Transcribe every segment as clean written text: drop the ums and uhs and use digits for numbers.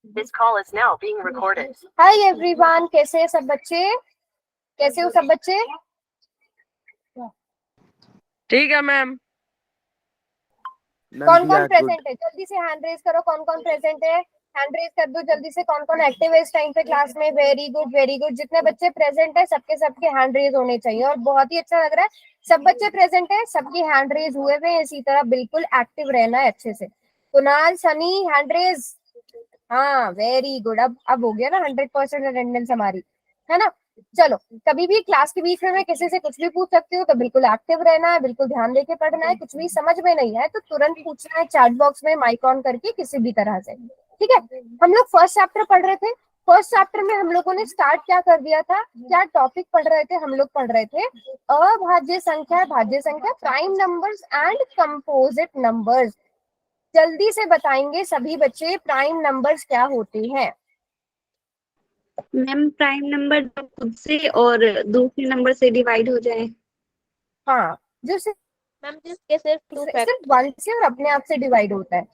This call is now being recorded. Hi everyone, कैसे हैं सब बच्चे? कैसे हो सब बच्चे? ठीक है मैम। कौन कौन प्रेजेंट है? जल्दी से हैंड रेज करो। कौन कौन प्रेजेंट है? हैंड रेज कर दो जल्दी से। कौन कौन एक्टिव है इस टाइम पे क्लास में? Very good very good. जितने बच्चे प्रेजेंट है सबके सबके हैंड रेज होने चाहिए और बहुत ही अच्छा लग रहा है। सब बच्चे प्रेजेंट है, सबके हैंड रेज हुए हुए हैं। इसी तरह बिल्कुल एक्टिव रहना है अच्छे से। Kunal, Sunny, hand raise. हाँ वेरी गुड। अब हो गया ना 100% अटेंडेंस हमारी, है ना? चलो, कभी भी क्लास के बीच में मैं किसी से कुछ भी पूछ सकती हूँ, तो बिल्कुल एक्टिव रहना है, बिल्कुल ध्यान देके पढ़ना है। कुछ भी समझ में नहीं है तो तुरंत पूछना है चैट बॉक्स में माइक ऑन करके किसी भी तरह से, ठीक है? हम लोग फर्स्ट चैप्टर पढ़ रहे थे। फर्स्ट चैप्टर में हम लोगों ने स्टार्ट क्या कर दिया था? क्या टॉपिक पढ़ रहे थे? हम लोग पढ़ रहे थे अभाज्य संख्या, भाज्य संख्या, prime numbers and composite numbers. जल्दी से बताएंगे सभी बच्चे प्राइम नंबर्स क्या होते हैं? मैम प्राइम नंबर जो खुद से और दूसरे नंबर से डिवाइड हो जाए। हाँ, जो मैम जिसके सिर्फ वन से और अपने आप से डिवाइड होता है।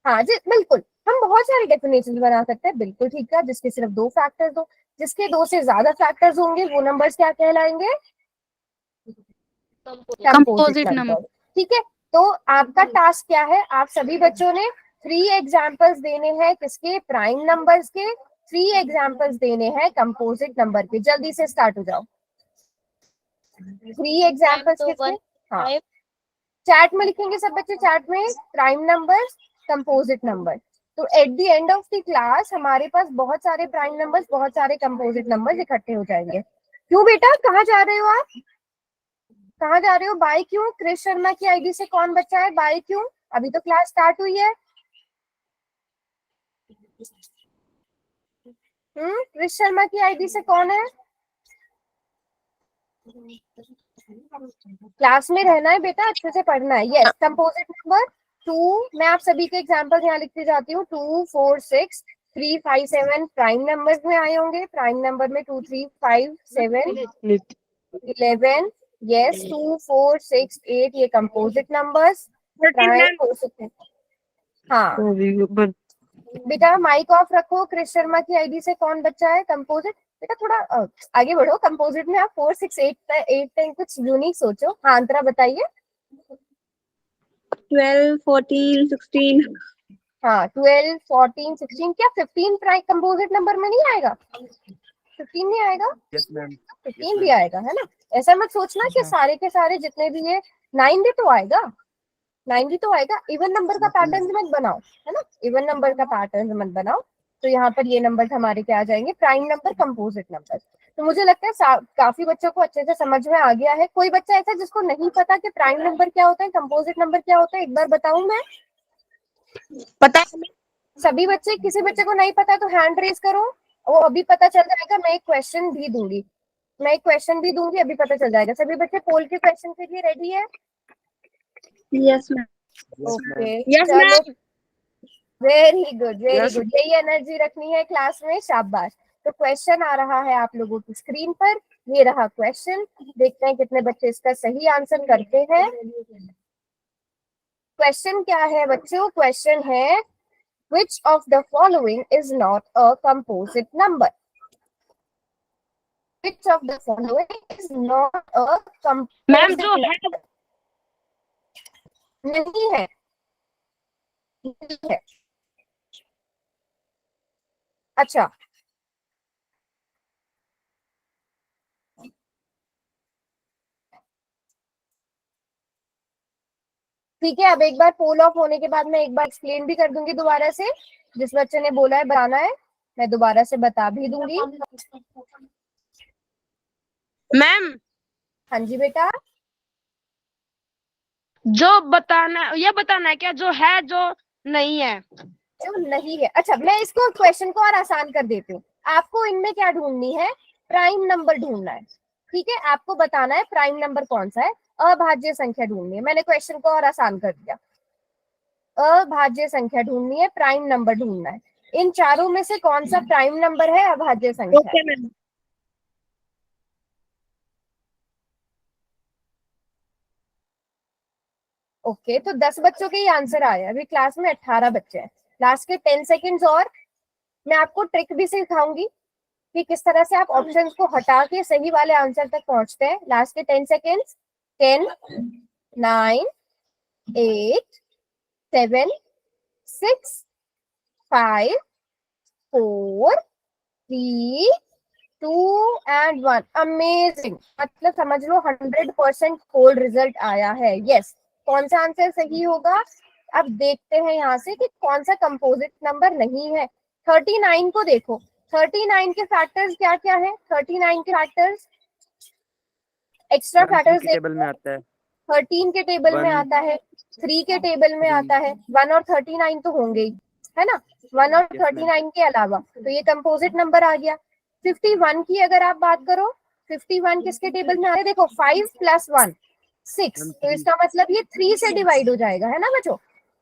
हाँ जी बिल्कुल, हम बहुत सारी डेफिनेशन बना सकते हैं। बिल्कुल ठीक है, जिसके सिर्फ दो फैक्टर्स हो। जिसके दो से ज्यादा फैक्टर्स होंगे वो नंबर्स क्या कहलाएंगे? Composite number. ठीक है, तो आपका टास्क क्या है? आप सभी बच्चों ने 3 एग्जांपल्स देने हैं। किसके? प्राइम नंबर्स के। 3 एग्जांपल्स देने हैं कंपोजिट नंबर के। जल्दी से स्टार्ट हो जाओ। 3 एग्जांपल्स किसके? हाँ, चैट में लिखेंगे सब बच्चे। चैट में प्राइम नंबर्स, कंपोजिट नंबर। तो at the end of the class हमारे पास बहुत सारे प्राइम नंबर्स, बहुत सारे कंपोजिट नंबर्स इकट्ठे हो जाएंगे। क्यों बेटा, कहाँ जा रहे हो आप? कहाँ जा रहे हो? बाय क्यों? क्रिश शर्मा की आईडी से कौन बच्चा है? बाय क्यों? अभी तो क्लास स्टार्ट हुई है। क्रिश शर्मा की आईडी से कौन है? क्लास में रहना है बेटा, अच्छे से पढ़ना है। Yes, composite number 2। मैं आप सभी के एग्जांपल यहाँ लिखते जाती हूँ। 2, 4, 6, 3, 5, 7 प्राइम नंबर्स में आए होंगे। प्राइम नंबर में 2, 3, 5, 7, 11। यस, 2, 4, 6, 8 ये कंपोजिट नंबर्स प्राइम हो सकते हैं। हाँ बेटा, माइक ऑफ रखो। क्रिश शर्मा की आईडी से कौन बच्चा है कंपोजिट? बेटा थोड़ा आगे बढ़ो। कंपोजिट में आप 4, 6, 8 10 कुछ यूनिक सोचो। हाँ अंतरा बताइए। 12, 14, 16। हाँ 12, 14, 16। क्या 15 प्राइम कंपोजिट नंबर में नहीं आएगा? 15 नहीं आएगा? 15 भी आएगा, है ना? ऐसा मत सोचना कि सारे के सारे जितने भी है। 9 भी तो आएगा, 9 भी तो आएगा। इवन नंबर का पैटर्न मत बनाओ, है ना? इवन नंबर का पैटर्न मत बनाओ। तो यहाँ पर ये नंबर हमारे क्या आ जाएंगे? Prime number, composite number. तो मुझे लगता है काफी बच्चों को अच्छे से समझ में आ गया है। कोई बच्चा ऐसा जिसको नहीं पता कि प्राइम नंबर क्या होता है, कंपोजिट नंबर क्या होता है? एक बार बताऊं मैं? पता है। सभी बच्चे? किसी बच्चे को नहीं पता तो हैंड रेज करो, वो अभी पता चल जाएगा। मैं एक क्वेश्चन भी दूंगी, अभी पता चल जाएगा। सभी बच्चे पोल के क्वेश्चन के लिए रेडी है? Yes ma'am. ओके यस चलो, ma'am. Very good very good. यही एनर्जी रखनी है क्लास में, शाबाश। तो क्वेश्चन आ रहा है आप लोगों की स्क्रीन पर। ये रहा क्वेश्चन, देखते हैं कितने बच्चे इसका सही आंसर करते हैं। क्वेश्चन क्या है बच्चों? क्वेश्चन है which of the following is not a composite number? Which of the following is not a ma'am composite जो है number? नहीं है, नहीं है। अच्छा, ठीक है। अब एक बार पोल ऑफ होने के बाद मैं एक बार एक्सप्लेन भी कर दूंगी दोबारा से। जिस बच्चे ने बोला है बताना है, मैं दोबारा से बता भी दूंगी। मैम हाँ जी बेटा। जो बताना, ये बताना है क्या जो है जो नहीं है? जो नहीं है। अच्छा, मैं इसको क्वेश्चन को और आसान कर देती हूँ। आपको इनमें क्या ढूंढनी है? प्राइम नंबर ढूंढना है, ठीक है? आपको बताना है प्राइम नंबर कौन सा है। अभाज्य संख्या ढूंढनी है। मैंने क्वेश्चन को और आसान कर दिया। अभाज्य संख्या ढूंढनी है, प्राइम नंबर ढूंढना है। इन चारों में से कौन सा प्राइम नंबर है, अभाज्य संख्या है? Okay ma'am. ओके, तो 10 बच्चों के ही आंसर आए। अभी क्लास में 18 बच्चे हैं। लास्ट के 10 सेकेंड्स और मैं आपको ट्रिक भी सिखाऊंगी कि किस तरह से आप ऑप्शंस को हटा के सही वाले आंसर तक पहुंचते हैं। लास्ट के 10 सेकेंड्स। 10, 9, 8, 7, 6, 5, 4, 3, 2 एंड 1। अमेजिंग, मतलब समझ लो 100% कोल्ड रिजल्ट आया है। यस, कौन सा आंसर सही होगा अब देखते हैं यहाँ से कि कौन सा कंपोजिट नंबर नहीं है। 39 को देखो, 39 के फैक्टर्स क्या क्या है? 39 के फैक्टर्स, एक्स्ट्रा फैक्टर्स टेबल में आता है 13 के टेबल में 1, आता है, 3 के टेबल में 3, आता है, 1 और 39 तो होंगे ही, है ना? 1 और Yes, ma'am. 39 के अलावा तो ये कंपोजिट नंबर आ गया। 51 की अगर आप बात करो, 51 किसके टेबल में आता है? देखो 5 + 1 6, Ma'am, तो 3. इसका मतलब ये 3 से डिवाइड हो जाएगा, है ना बच्चों?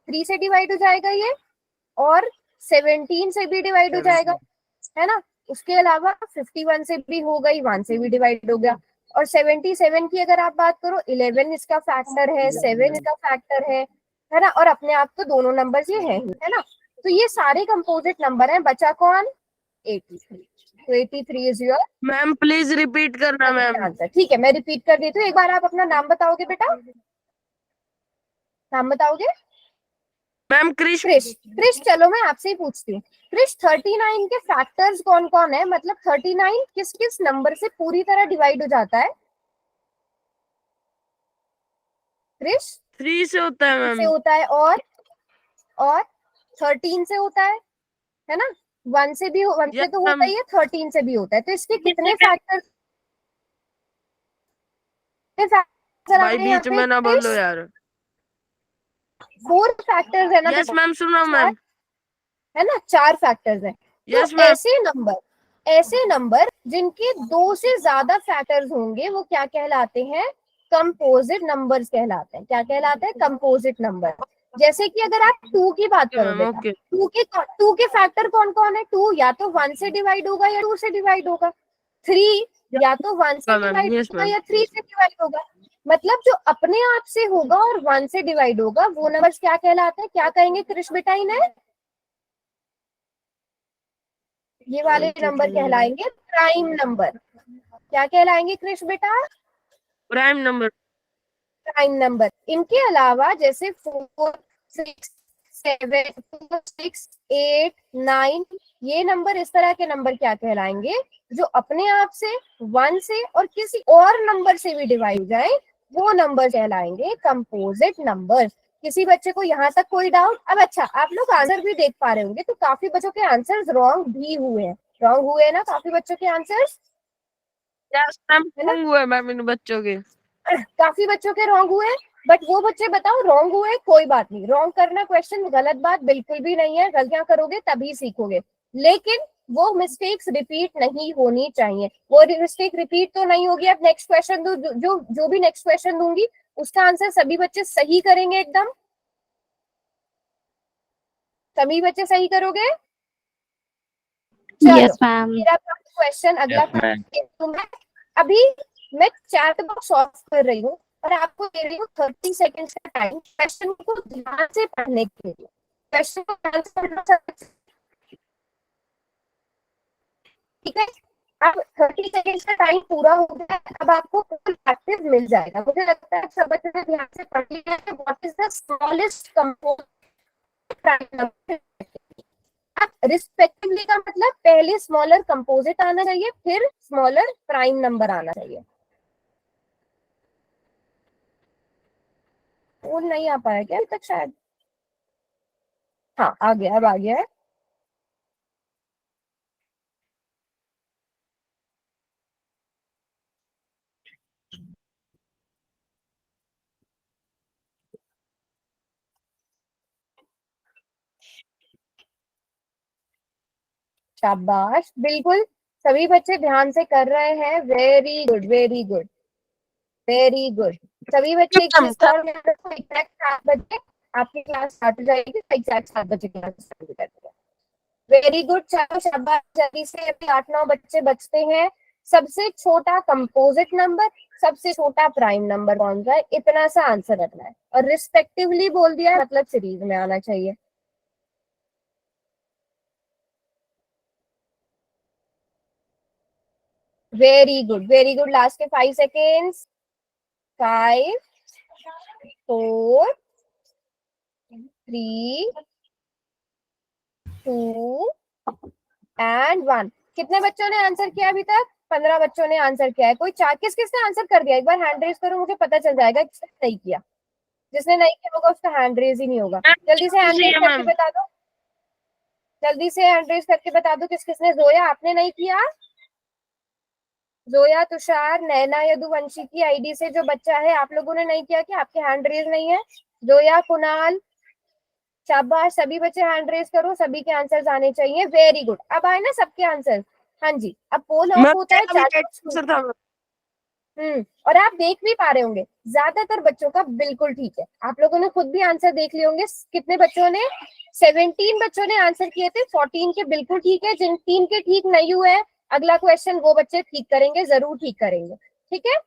3 से डिवाइड हो जाएगा ये, और 17 से भी डिवाइड हो जाएगा, 17. है ना? उसके अलावा 51 से भी हो गई, 1 से भी डिवाइड हो गया। और 77 की अगर आप बात करो, 11 इसका फैक्टर है, 7 इसका फैक्टर है ना? और अपने आप तो दोनों नंबर ये है ही, है ना? तो ये सारे कंपोजिट नंबर हैं। बचा कौन? 83। तो 83 is your ma'am please repeat करना मैम। आंसर। ठीक है, मैं रिपीट कर देती हूँ। एक बार आप अपना नाम बताओगे बेटा? नाम बताओगे? मैम क्रिश। क्रिश। क्रिश, चलो मैं आपसे ही पूछती हूँ। क्रिश, 39 के फैक्टर्स कौन कौन है? मतलब 39 किस किस नंबर से पूरी तरह डिवाइड हो जाता है? क्रिश, 3 से होता है से मैम। होता है, और 13 से होता है ना? 1 से भी 1 से यस तो होता मैम। ही है, 13 से भी होता है। तो इसके कितने फैक्टर्स भाई बीच में ना बोलो यार। 4 फैक्टर्स है ना यस बेटा? मैम सुनो मैम। है ना? 4 फैक्टर्स हैं। यस तो मैम। ऐसे नंबर जिनके 2 से ज्यादा फैक्टर्स होंगे वो क्या कहलाते हैं? कंपोजिट नंबर्स कहलाते हैं। क्या कहलाते हैं? Composite number. जैसे कि अगर आप 2 की बात करो मैम बेटा, ओके। 2 के फैक्टर कौन कौन है? 2 या तो 1 से डिवाइड होगा या 2 से डिवाइड होगा। 3 या तो 1 से मैम डिवाइड यस होगा मैम। या 3 से डिवाइड होगा। मतलब जो अपने आप से होगा और 1 से डिवाइड होगा वो नंबर्स क्या कहलाते हैं? क्या कहेंगे कृष्ण बेटा इन्हें? ये वाले नंबर कहलाएंगे प्राइम नंबर। क्या कहलाएंगे कृष्ण बेटा? Prime number. Prime number. इनके अलावा जैसे 4, 6, 7, 6, 8, 9, ये नंबर, इस तरह के नंबर क्या कहलाएंगे? जो अपने आप से, 1 से और किसी और नंबर से भी डिवाइड हो जाए वो नंबर कहलाएंगे कंपोजिट नंबर। किसी बच्चे को यहाँ तक कोई डाउट? अब अच्छा, आप लोग आंसर भी देख पा रहे होंगे तो काफी बच्चों के आंसर्स रॉन्ग भी हुए हैं। रॉन्ग हुए ना काफी बच्चों के आंसर्स? यस मैम है ना? हुए मैम इन बच्चों के। काफी बच्चों के रॉन्ग हुए। बट वो बच्चे बताओ, रॉन्ग हुए कोई बात नहीं, रॉन्ग करना क्वेश्चन गलत बात बिल्कुल भी नहीं है। गलतियां करोगे तभी सीखोगे, लेकिन वो मिस्टेक्स रिपीट नहीं होनी चाहिए। वो मिस्टेक रिपीट तो नहीं होगी। अब नेक्स्ट क्वेश्चन दो, जो भी नेक्स्ट क्वेश्चन दूंगी उसका आंसर सभी बच्चे सही करेंगे एकदम? सभी बच्चे सही करोगे? चलो यस मैम। मेरा क्वेश्चन अगला Yes, ma'am. तो अभी मैं चैट बॉक्स ऑफ कर रही हूँ और आपको दे रही हूँ 30 सेकेंड का टाइम क्वेश्चन को ध्यान से पढ़ने के लिए। क्वेश्चन को ध्यान से पढ़ना, ठीक है? अब 30 सेकेंड का टाइम पूरा हो गया है। अब आपको फुल प्रैक्टिस मिल जाएगा। मुझे लगता है सब बच्चों ने ध्यान से पढ़ लिया है। What is the smallest composite? Respectively का मतलब पहले स्मॉलर कंपोजिट आना चाहिए, फिर स्मॉलर प्राइम नंबर आना चाहिए। वो नहीं आ पाया क्या अभी तक शायद? हाँ आ गया, अब आ गया है। शाबाश, बिल्कुल सभी बच्चे ध्यान से कर रहे हैं। Very good, very good, very good. सभी बच्चे एक चीज का और याद रखो, एग्जैक्ट 7 बजे आपकी क्लास स्टार्ट हो जाएगी। एग्जैक्ट 7 बजे क्लास स्टार्ट हो जाएगी। वेरी गुड, चलो शाबाश। जल्दी से, अभी 8-9 बच्चे बचते हैं। सबसे छोटा कंपोजिट नंबर, सबसे छोटा प्राइम नंबर कौन सा है, इतना सा आंसर रखना है। और रिस्पेक्टिवली बोल दिया मतलब सीरीज में आना चाहिए। Very good, very good. Last के 5 सेकेंड्स। 5, 4, 3, 2 एंड 1। कितने बच्चों ने आंसर किया अभी तक? 15 बच्चों ने आंसर किया है। कोई चार किसने आंसर कर दिया? एक बार हैंड रेज करो, मुझे पता चल जाएगा किसने नहीं किया। जिसने नहीं किया होगा उसका हैंड रेज ही नहीं होगा। जल्दी से हैंड रेज करके बता दो, जल्दी से हैंड रेज करके बता दो किस किसने। जोया आपने नहीं किया? जोया, तुषार, नैना, यदुवंशी की आईडी से जो बच्चा है, आप लोगों ने नहीं किया कि आपके हैंड रेज नहीं है? जोया, कुणाल, शाबाश। सभी बच्चे हैंड रेज करो, सभी के आंसर्स आने चाहिए। Very good. अब आए ना सबके आंसर? हाँ जी। अब पोल ऑफ होता है और आप देख भी पा रहे होंगे ज्यादातर बच्चों का बिल्कुल ठीक है। आप लोगों ने खुद भी आंसर देख लिए होंगे। कितने बच्चों ने? 17 बच्चों ने आंसर किए थे। 14 के बिल्कुल ठीक है। जिन 3 के ठीक नहीं हुए हैं, अगला क्वेश्चन वो बच्चे ठीक करेंगे, जरूर ठीक करेंगे। ठीक है,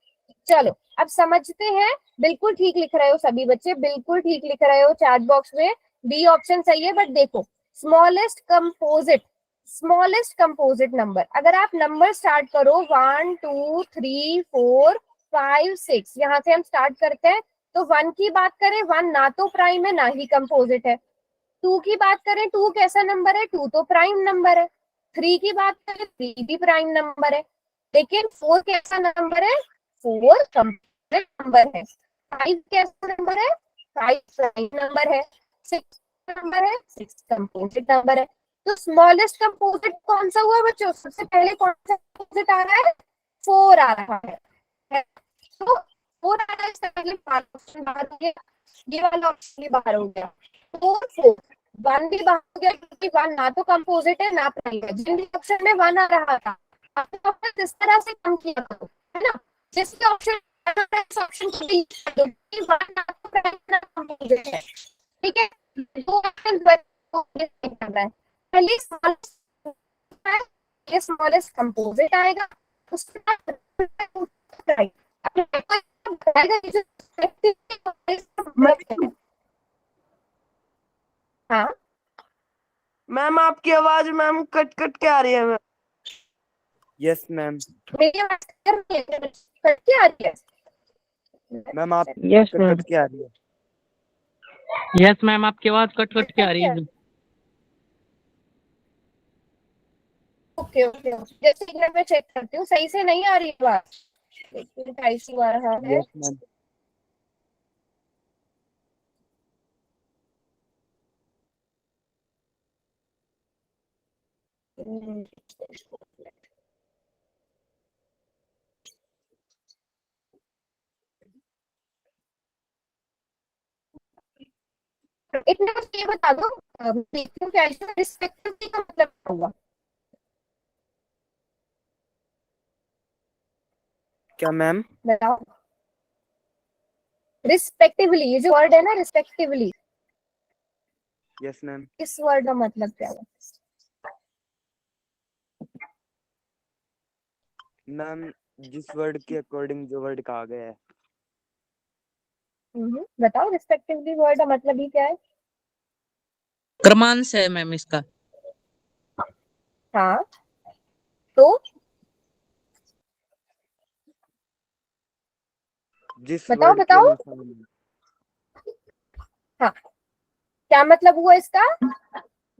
चलो अब समझते हैं। बिल्कुल ठीक लिख रहे हो सभी बच्चे, बिल्कुल ठीक लिख रहे हो। चैट बॉक्स में बी ऑप्शन सही है, बट देखो स्मॉलेस्ट कंपोजिट नंबर। अगर आप नंबर स्टार्ट करो 1 2 3 4 5 6, यहाँ से हम स्टार्ट करते हैं। तो 1 की बात करें, 1 ना तो प्राइम है ना ही कंपोजिट है। 2 की बात करें, 2 कैसा नंबर है? 2 तो प्राइम नंबर है। 3 की बात करें, 3 भी प्राइम नंबर है। लेकिन 4 कैसा नंबर है? 4 कंपोजिट नंबर है। 5 कैसा नंबर है? 5 प्राइम नंबर है। 6 नंबर है? 6 कंपोजिट नंबर है। तो स्मॉलेस्ट कंपोजिट कौन सा हुआ बच्चों? सबसे पहले कौन सा कंपोजिट आ रहा है? 4 आ रहा है। तो 4 आ रहा है, इससे पहले 5 ऑप्शन बाहर हो गया, ये वाला ऑप्शन भी बाहर हो गया। 4 4 1 भी बाहर हो गया, क्योंकि 1 ना तो कंपोजिट है ना प्राइम है। जिन भी ऑप्शन में 1 आ रहा था, आपने इस तरह से काम किया करो, है ना। जिसके ऑप्शन ऑप्शन को 1 ना तो प्राइम ना कंपोजिट है। ठीक है, दो ऑप्शन करना है। पहले स्मॉलेस्ट कंपोजिट आएगा, उसके बाद हाँ मैम आपकी आवाज मैम कट कट के आ रही है मैम। Yes ma'am. मेरी आवाज करके आ रही है? मैम आप यस कट मैम, कट के आ रही है। यस मैम, आपकी आवाज कट कट के आ रही है। ओके ओके, जैसे एक मिनट में चेक करती हूँ, सही से नहीं आ रही बात। इशू आ रहा है। Yes ma'am. इतना कुछ ये बता दो, क्या रिस्पेक्टिवली का मतलब क्या हुआ? क्या मैम? बताओ। रिस्पेक्टिवली, ये जो वर्ड है ना रिस्पेक्टिवली, यस मैम। इस वर्ड का मतलब क्या है? मैम जिस वर्ड के अकॉर्डिंग जो वर्ड कहा गया है। बताओ, रिस्पेक्टिवली वर्ड का मतलब ही क्या है? क्रमांश है मैम इसका। हाँ, तो जिस बताओ वर्ड के बताओ। अनुसार। हाँ, क्या मतलब हुआ इसका?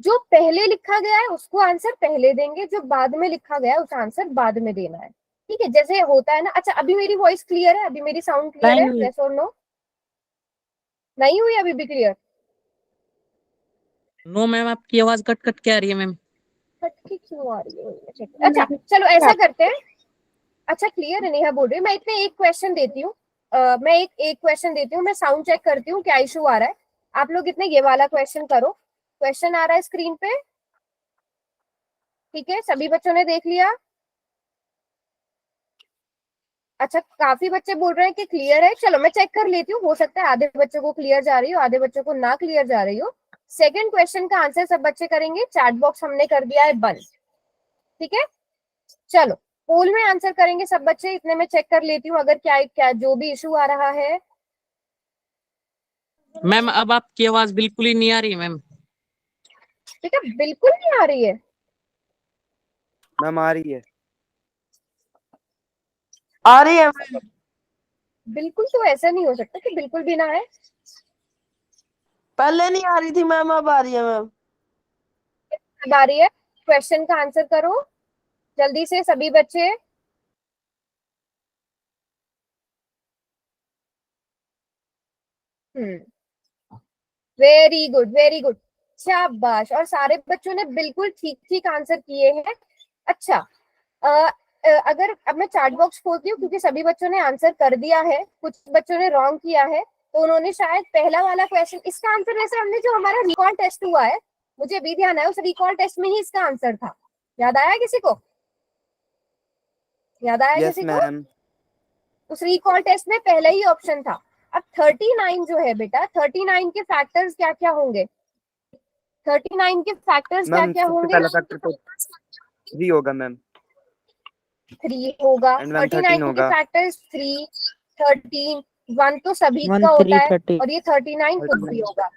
जो पहले लिखा गया है उसको आंसर पहले देंगे, जो बाद में लिखा गया है उस आंसर बाद में देना है। ठीक है, जैसे होता है ना। अच्छा, अभी मेरी वॉइस क्लियर है? अभी मेरी साउंड क्लियर है? यस और नो? नहीं हुई अभी भी क्लियर? नो मैम, आपकी आवाज कट कट के आ रही है मैम। फटकी क्यों आ रही है? अच्छा चलो ऐसा करते हैं। अच्छा क्लियर है, नेहा बोल रही है। मैं इतने एक क्वेश्चन देती हूँ, मैं एक क्वेश्चन देती हूँ। मैं साउंड चेक करती हूँ क्या इशू आ रहा है। आप लोग इतने ये वाला क्वेश्चन करो। क्वेश्चन आ रहा है स्क्रीन पे, ठीक है? सभी बच्चों ने देख लिया? अच्छा, काफी बच्चे बोल रहे हैं कि क्लियर है। चलो मैं चेक कर लेती हूँ, हो सकता है आधे बच्चों को क्लियर जा रही हो, आधे बच्चों को ना क्लियर जा रही हो। सेकंड क्वेश्चन का आंसर सब बच्चे करेंगे। चैट बॉक्स हमने कर दिया है बंद, ठीक है? चलो पोल में आंसर करेंगे सब बच्चे। इतने में चेक कर लेती हूँ अगर क्या क्या जो भी इशू आ रहा है। मैम अब आपकी आवाज बिल्कुल ही नहीं आ रही मैम। ठीक है, बिल्कुल नहीं आ रही है? मैम आ रही है। आ रही है मैम। बिल्कुल तो ऐसा नहीं हो सकता कि बिल्कुल भी ना आए। पहले नहीं आ रही थी मैम, अब आ रही है मैम। अब आ रही है। क्वेश्चन का आंसर करो जल्दी से सभी बच्चे। वेरी गुड वेरी गुड, शाबाश। और सारे बच्चों ने बिल्कुल ठीक ठीक आंसर किए हैं। अच्छा, अगर अब मैं चैट बॉक्स खोलती हूँ क्योंकि सभी बच्चों ने आंसर कर दिया है, कुछ बच्चों ने रॉन्ग किया है, तो उन्होंने शायद पहला वाला क्वेश्चन, इसका आंसर वैसे हमने जो हमारा रिकॉल टेस्ट हुआ है, मुझे अभी ध्यान है, उस रिकॉल टेस्ट में ही इसका आंसर था। याद आया किसी को? याद आया यस किसी को? मैम। उस रिकॉल टेस्ट में पहला ही ऑप्शन था। अब 39 जो है बेटा, 39 के फैक्टर्स क्या क्या होंगे? 39 के फैक्टर्स क्या मैम क्या सबसे होंगे? पहला फैक्टर तो 3 होगा मैम। 3 होगा। एंड मैम 13 39 के होगा। फैक्टर्स 3, 13, 1 तो सभी वन का होता थ्री है, 30। और ये 39 खुद भी 39। होगा,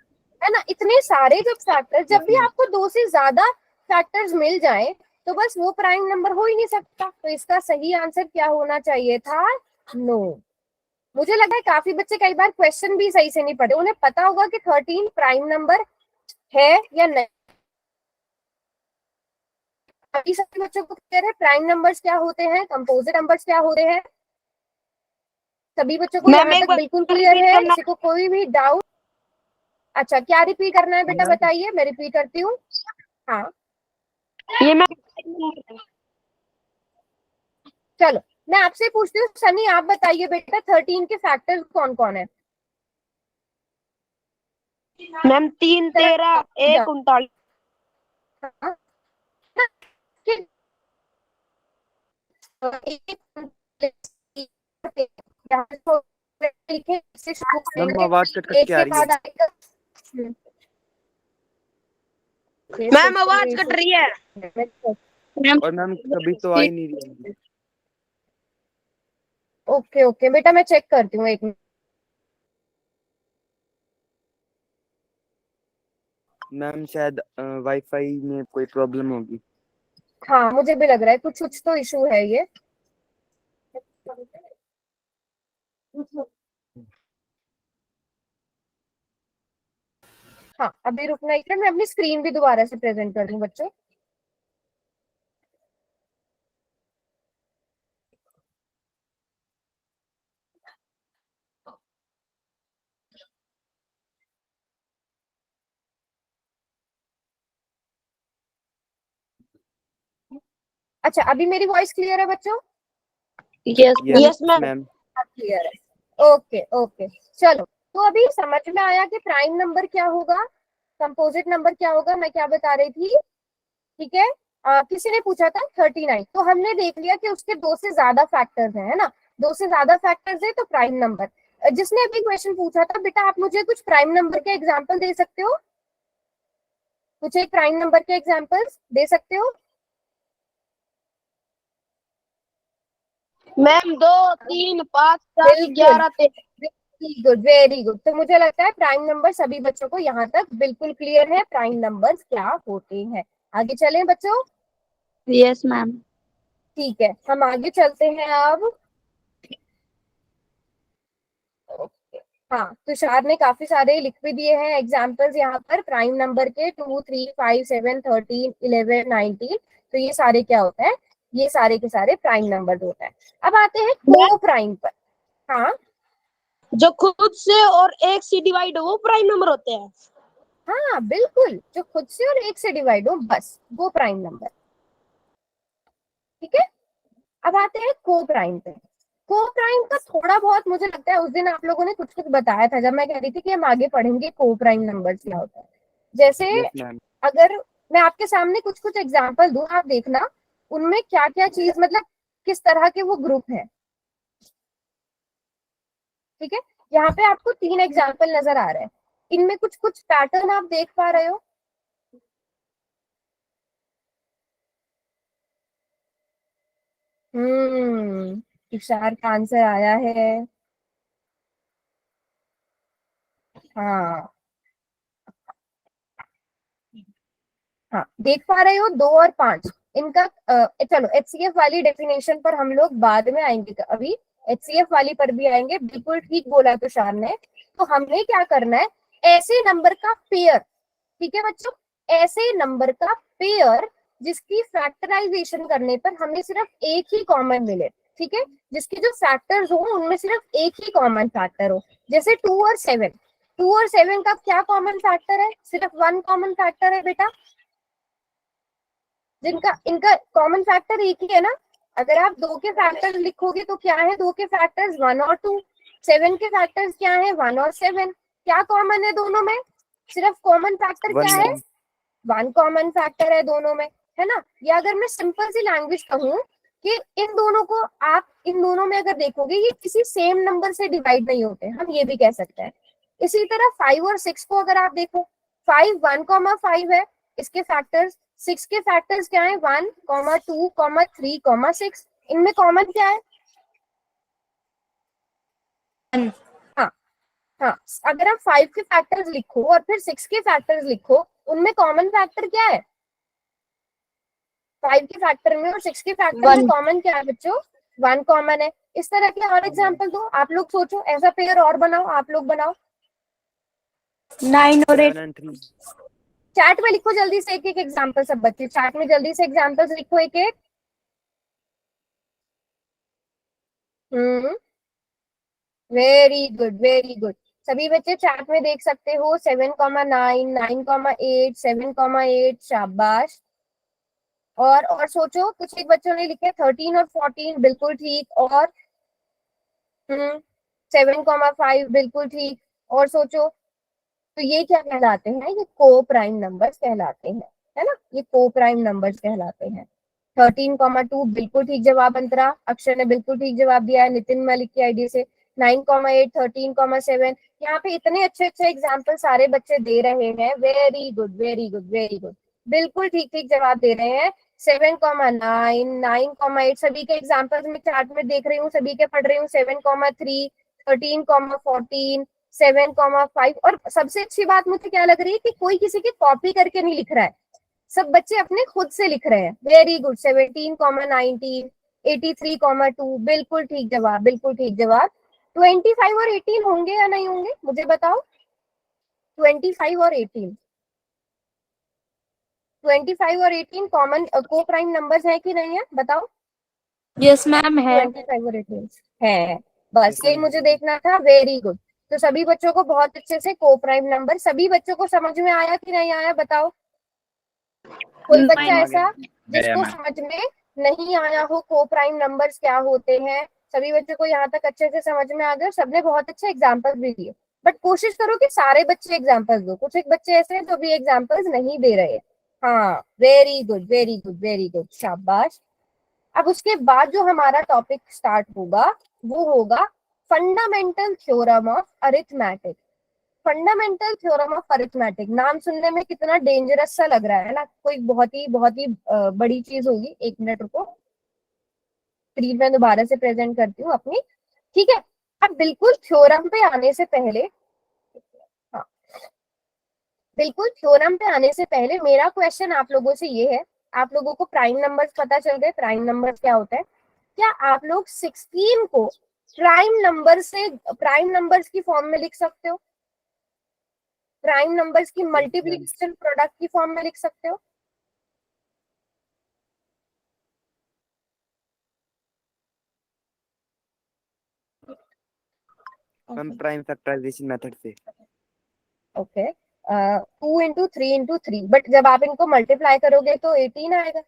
है ना? इतने सारे जब फैक्टर्स, जब यस भी मैम। आपको 2 से ज्यादा फैक्टर्स मिल जाए तो बस वो प्राइम नंबर हो ही नहीं सकता। तो इसका सही आंसर क्या होना चाहिए था? नो। मुझे लगा है काफी बच्चे कई बार क्वेश्चन भी सही से नहीं पढ़े, उन्हें पता होगा कि 13 प्राइम नंबर है या नहीं। बाकी सभी बच्चों को क्लियर है प्राइम नंबर्स क्या होते हैं, कंपोजिट नंबर्स क्या होते हैं? सभी बच्चों को मैम यहाँ एक तक बार बिल्कुल क्लियर रिपीट है? करना। किसी को कोई भी डाउट? अच्छा, क्या रिपीट करना है बेटा मैम बताइए, मैं रिपीट करती हूँ। हाँ, ये मैं चलो मैं आपसे पूछती हूँ, सनी आप बताइए बेटा 13 के फैक्टर्स कौन कौन है? मैम 3, 13, 1, 39। हाँ, लिखे इससे शुरू मैम करेंगे, आवाज कट कट एक के आ के रही है। बाद आएगा। मैम आवाज कट रही है। और मैम कभी तो आ ही नहीं रही है। ओके ओके बेटा, मैं चेक करती हूँ एक मिनट। मैम शायद वाईफाई में कोई प्रॉब्लम होगी। हाँ मुझे भी लग रहा है कुछ कुछ तो इशू है ये। हाँ अभी रुकना ही है, मैं अपनी स्क्रीन भी दोबारा से प्रेजेंट कर दूं बच्चों। अच्छा, अभी मेरी वॉइस क्लियर है बच्चों? Yes yes yes ma'am. Ma'am. Clear है, ओके ओके। चलो, तो अभी समझ में आया कि प्राइम नंबर क्या होगा, कंपोजिट नंबर क्या होगा, मैं क्या बता रही थी? ठीक है। किसी ने पूछा था 39, तो हमने देख लिया कि उसके 2 से ज्यादा फैक्टर्स हैं, है ना? 2 से ज्यादा फैक्टर्स है तो प्राइम नंबर। जिसने अभी क्वेश्चन पूछा था बेटा, आप मुझे कुछ प्राइम नंबर के एग्जांपल दे सकते हो? कुछ एक प्राइम नंबर के एग्जांपल्स दे सकते हो? मैम 2, 3, 5, 7, बिल्कुल, 11, 13। Very good very good. तो मुझे लगता है प्राइम नंबर सभी बच्चों को यहाँ तक बिल्कुल क्लियर है, प्राइम नंबर्स क्या होते हैं। आगे चलें बच्चों? Yes ma'am. ठीक है, हम आगे चलते हैं अब। हाँ, तुषार ने काफी सारे लिख भी दिए हैं एग्जाम्पल्स यहाँ पर प्राइम नंबर के, 2, 3, 5, 7, 13, 11, 19। तो ये सारे क्या होता है? ये सारे के सारे प्राइम नंबर होता है। अब आते हैं को प्राइम पर। हाँ जो खुद से और एक से डिवाइड हो वो प्राइम नंबर होते हैं। हाँ बिल्कुल, जो खुद से और एक से डिवाइड हो बस वो प्राइम नंबर। ठीक है। अब आते हैं को प्राइम पे। को प्राइम का थोड़ा बहुत मुझे लगता है उस दिन आप लोगों ने कुछ कुछ बताया था जब मैं कह रही थी कि हम आगे पढ़ेंगे को प्राइम नंबर क्या होता है। जैसे यस मैम। अगर मैं आपके सामने कुछ कुछ एग्जांपल दूं, आप देखना उनमें क्या क्या चीज, मतलब किस तरह के वो ग्रुप है। ठीक है, यहाँ पे आपको 3 एग्जांपल नजर आ रहे हैं, इनमें कुछ कुछ पैटर्न आप देख पा रहे हो? तुषार का आंसर आया है। हाँ हाँ, देख पा रहे हो 2 और 5, इनका चलो HCF वाली डेफिनेशन पर हम लोग बाद में आएंगे, अभी HCF वाली पर भी आएंगे। बिल्कुल ठीक बोला तुषार ने। तो हमें क्या करना है, ऐसे नंबर का पेयर, ठीक है बच्चों, ऐसे नंबर का पेयर जिसकी फैक्टराइजेशन करने पर हमें सिर्फ एक ही कॉमन मिले, ठीक है, जिसके जो फैक्टर्स हो उनमें सिर्फ एक ही कॉमन फैक्टर हो। जैसे 2 और 7, 2 और 7 का क्या कॉमन फैक्टर है, सिर्फ 1 कॉमन फैक्टर है बेटा, जिनका इनका कॉमन फैक्टर एक ही है ना। अगर आप 2 के फैक्टर्स लिखोगे तो क्या है, 2 के फैक्टर्स 1 और 2, 7 के फैक्टर्स क्या है, 1 और 7। क्या कॉमन है दोनों में, सिर्फ कॉमन फैक्टर क्या है, 1 कॉमन फैक्टर है दोनों में, है ना। या अगर मैं सिंपल सी लैंग्वेज कहूँ कि इन दोनों को आप इन दोनों में अगर देखोगे ये किसी सेम नंबर से डिवाइड नहीं होते, हम ये भी कह सकते हैं। इसी तरह 5 और 6 को अगर आप देखो, 5 1,5 है इसके फैक्टर्स, 6 के फैक्टर्स क्या है, 1, 2, 3, 6। इनमें कॉमन क्या है, हाँ हाँ। अगर आप 5 के फैक्टर्स लिखो और फिर 6 के फैक्टर्स लिखो, उनमें कॉमन फैक्टर क्या है, 5 के फैक्टर में और 6 के फैक्टर में कॉमन क्या है बच्चों, 1 कॉमन है। इस तरह के और एग्जांपल दो, आप लोग सोचो, ऐसा पेयर और बनाओ, आप लोग बनाओ। 9 और 8। 7 and 3. चैट में लिखो जल्दी से एक एक एग्जांपल, सब बच्चे चैट में जल्दी से एग्जांपल्स लिखो एक एक। Very good very good. सभी बच्चे चैट में देख सकते हो, 7,9, 9,8, 7,8, शाबाश। और सोचो, कुछ एक बच्चों ने लिखे 13 और 14, बिल्कुल ठीक। और 7,5 बिल्कुल ठीक। और सोचो, तो ये क्या कहलाते हैं, ये को प्राइम नंबर्स कहलाते हैं, है ना, ये को प्राइम नंबर्स कहलाते हैं। 13,2 बिल्कुल ठीक जवाब अंतरा, अक्षर ने बिल्कुल ठीक जवाब दिया है, नितिन मलिक की आईडी से। 9,8, 13,7, यहाँ पे इतने अच्छे अच्छे एग्जाम्पल सारे बच्चे दे रहे हैं। Very good very good very good, बिल्कुल ठीक ठीक जवाब दे रहे हैं। 7,9, 9,8 सभी के एग्जाम्पल्स में चार्ट में देख रही हूँ, सभी के पढ़ रही हूँ। 7,3, 13,14, 7,5। और सबसे अच्छी बात मुझे क्या लग रही है कि कोई किसी की कॉपी करके नहीं लिख रहा है, सब बच्चे अपने खुद से लिख रहे हैं। Very good. 17,19, 83,2 बिल्कुल ठीक जवाब, बिल्कुल ठीक जवाब। 25 और 18 होंगे या नहीं होंगे, मुझे बताओ। 25 और 18, 25 और 18 कॉमन को प्राइम नंबर्स है कि नहीं है, बताओ। यस मैम है। 25 और 18 है, बस यही मुझे देखना था। Very good. तो सभी बच्चों को बहुत अच्छे से को प्राइम नंबर, सभी बच्चों को समझ में आया कि नहीं आया, बताओ। कोई बच्चा ऐसा जिसको समझ में नहीं आया हो को प्राइम नंबर्स क्या होते हैं? सभी बच्चों को यहाँ तक अच्छे से समझ में आ गया, सबने बहुत अच्छे एग्जाम्पल्स भी दिए। बट कोशिश करो कि सारे बच्चे एग्जाम्पल्स दो, कुछ एक बच्चे ऐसे हैं जो भी एग्जाम्पल्स नहीं दे रहे। हाँ, very good very good very good, शाबाश। अब उसके बाद जो हमारा टॉपिक स्टार्ट होगा वो होगा fundamental theorem of arithmetic. Fundamental theorem of arithmetic, नाम सुनने में कितना डेंजरस सा लग रहा है ना, कोई बहुत ही बड़ी चीज होगी। एक मिनट रुको, स्क्रीन में दोबारा से प्रेजेंट करती हूँ अपनी, ठीक है। अब बिल्कुल थ्योरम पे आने से पहले, हाँ, बिल्कुल थ्योरम पे आने से पहले मेरा क्वेश्चन आप लोगों से ये है, आप लोगों को प्राइम नंबर्स पता चल गए, प्राइम नंबर्स क्या होता है? क्या आप लोग 16 को प्राइम नंबर से, प्राइम नंबर्स की फॉर्म में लिख सकते हो? प्राइम नंबर्स की मल्टीप्लिकेशन प्रोडक्ट की फॉर्म में लिख सकते हो? मैम प्राइम फैक्टराइजेशन मेथड से। ओके, 2 इंटू 3 इंटू 3, बट जब आप इनको मल्टीप्लाई करोगे तो 18 आएगा,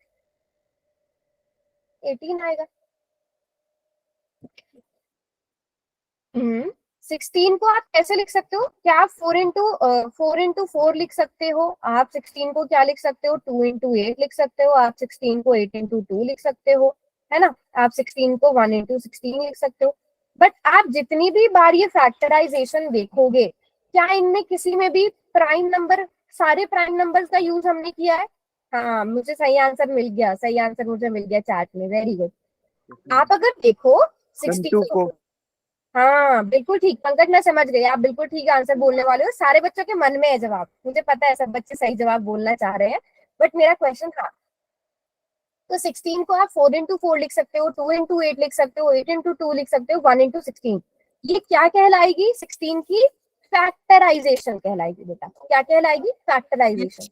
18 आएगा। 16 को आप कैसे लिख सकते हो? क्या आप 4 इंटू 4 लिख सकते हो? आप 16 को क्या लिख सकते हो? 2 इंटू 8 लिख सकते हो। आप 16 को 8 इंटू 2 लिख सकते हो, है ना। आप 16 को 1 इंटू 16 लिख सकते हो। बट आप जितनी भी बार ये फैक्टराइजेशन देखोगे, क्या इनमें किसी में भी प्राइम नंबर, सारे प्राइम नंबर्स का यूज हमने किया है? हाँ, मुझे सही आंसर मिल गया, सही आंसर मुझे मिल गया चैट में, वेरी गुड। आप अगर देखो 16 को, हाँ बिल्कुल ठीक पंकज, मैं समझ गई, आप बिल्कुल ठीक आंसर बोलने वाले हो। सारे बच्चों के मन में है जवाब, मुझे पता है सब बच्चे सही जवाब बोलना चाह रहे हैं, बट मेरा क्वेश्चन, हाँ तो 16 को आप 4 into 4 लिख सकते हो, 2 into 8 लिख सकते हो, 8 into 2 लिख सकते हो, 1 into 16। ये क्या कहलाएगी? 16 की फैक्टराइजेशन कहलाएगी बेटा। क्या कहलाएगी? फैक्टराइजेशन।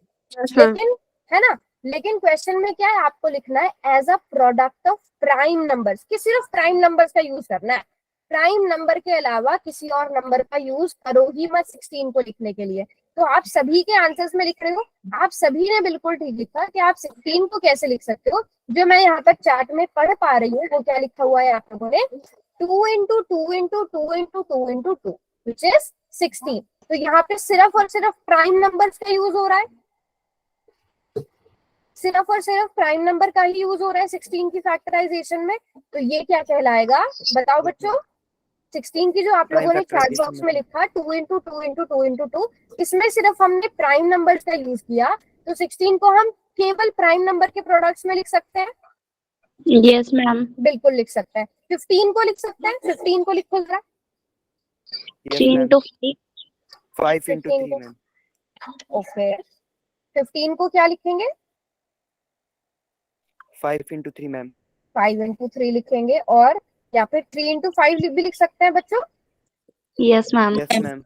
लेकिन है ना, लेकिन क्वेश्चन में क्या है, आपको लिखना है as a product of prime numbers, कि सिर्फ प्राइम नंबर्स का यूज करना है। प्राइम नंबर के अलावा किसी और नंबर का यूज करो ही मत 16 को लिखने के लिए। तो आप सभी के आंसर्स में लिख रहे हो, आप सभी ने बिल्कुल ठीक लिखा कि आप 16 को कैसे लिख सकते हो। जो मैं यहाँ पर चार्ट में पढ़ पा रही हूँ वो क्या लिखा हुआ है आप लोगों ने, 2 into 2 into 2 into 2 into 2 which is 16। तो यहाँ पे सिर्फ और सिर्फ प्राइम नंबर्स का यूज हो रहा है, सिर्फ और सिर्फ प्राइम नंबर का ही यूज हो रहा है 16 की फैक्टराइजेशन में। तो ये क्या कहलाएगा बताओ बच्चों? 16 की जो आप Prime लोगों ने चैट factorization बॉक्स में method. लिखा 2 into 2 into 2 into 2, इसमें सिर्फ हमने प्राइम नंबर्स का यूज किया। तो 16 को हम केवल प्राइम नंबर के प्रोडक्ट्स में लिख सकते हैं, यस मैम। बिल्कुल लिख सकते हैं। 15 को लिख सकते हैं, 15 को लिखो जरा। Yes, 3 ma'am. into 5। 5 into 15 3, को, ma'am. ओके 15 को क्या लिखेंगे? 5 into 3, ma'am. 5 into 3 लिखेंगे, और या फिर 3 into 5 भी लिख सकते हैं बच्चों। Yes ma'am. Yes, ma'am.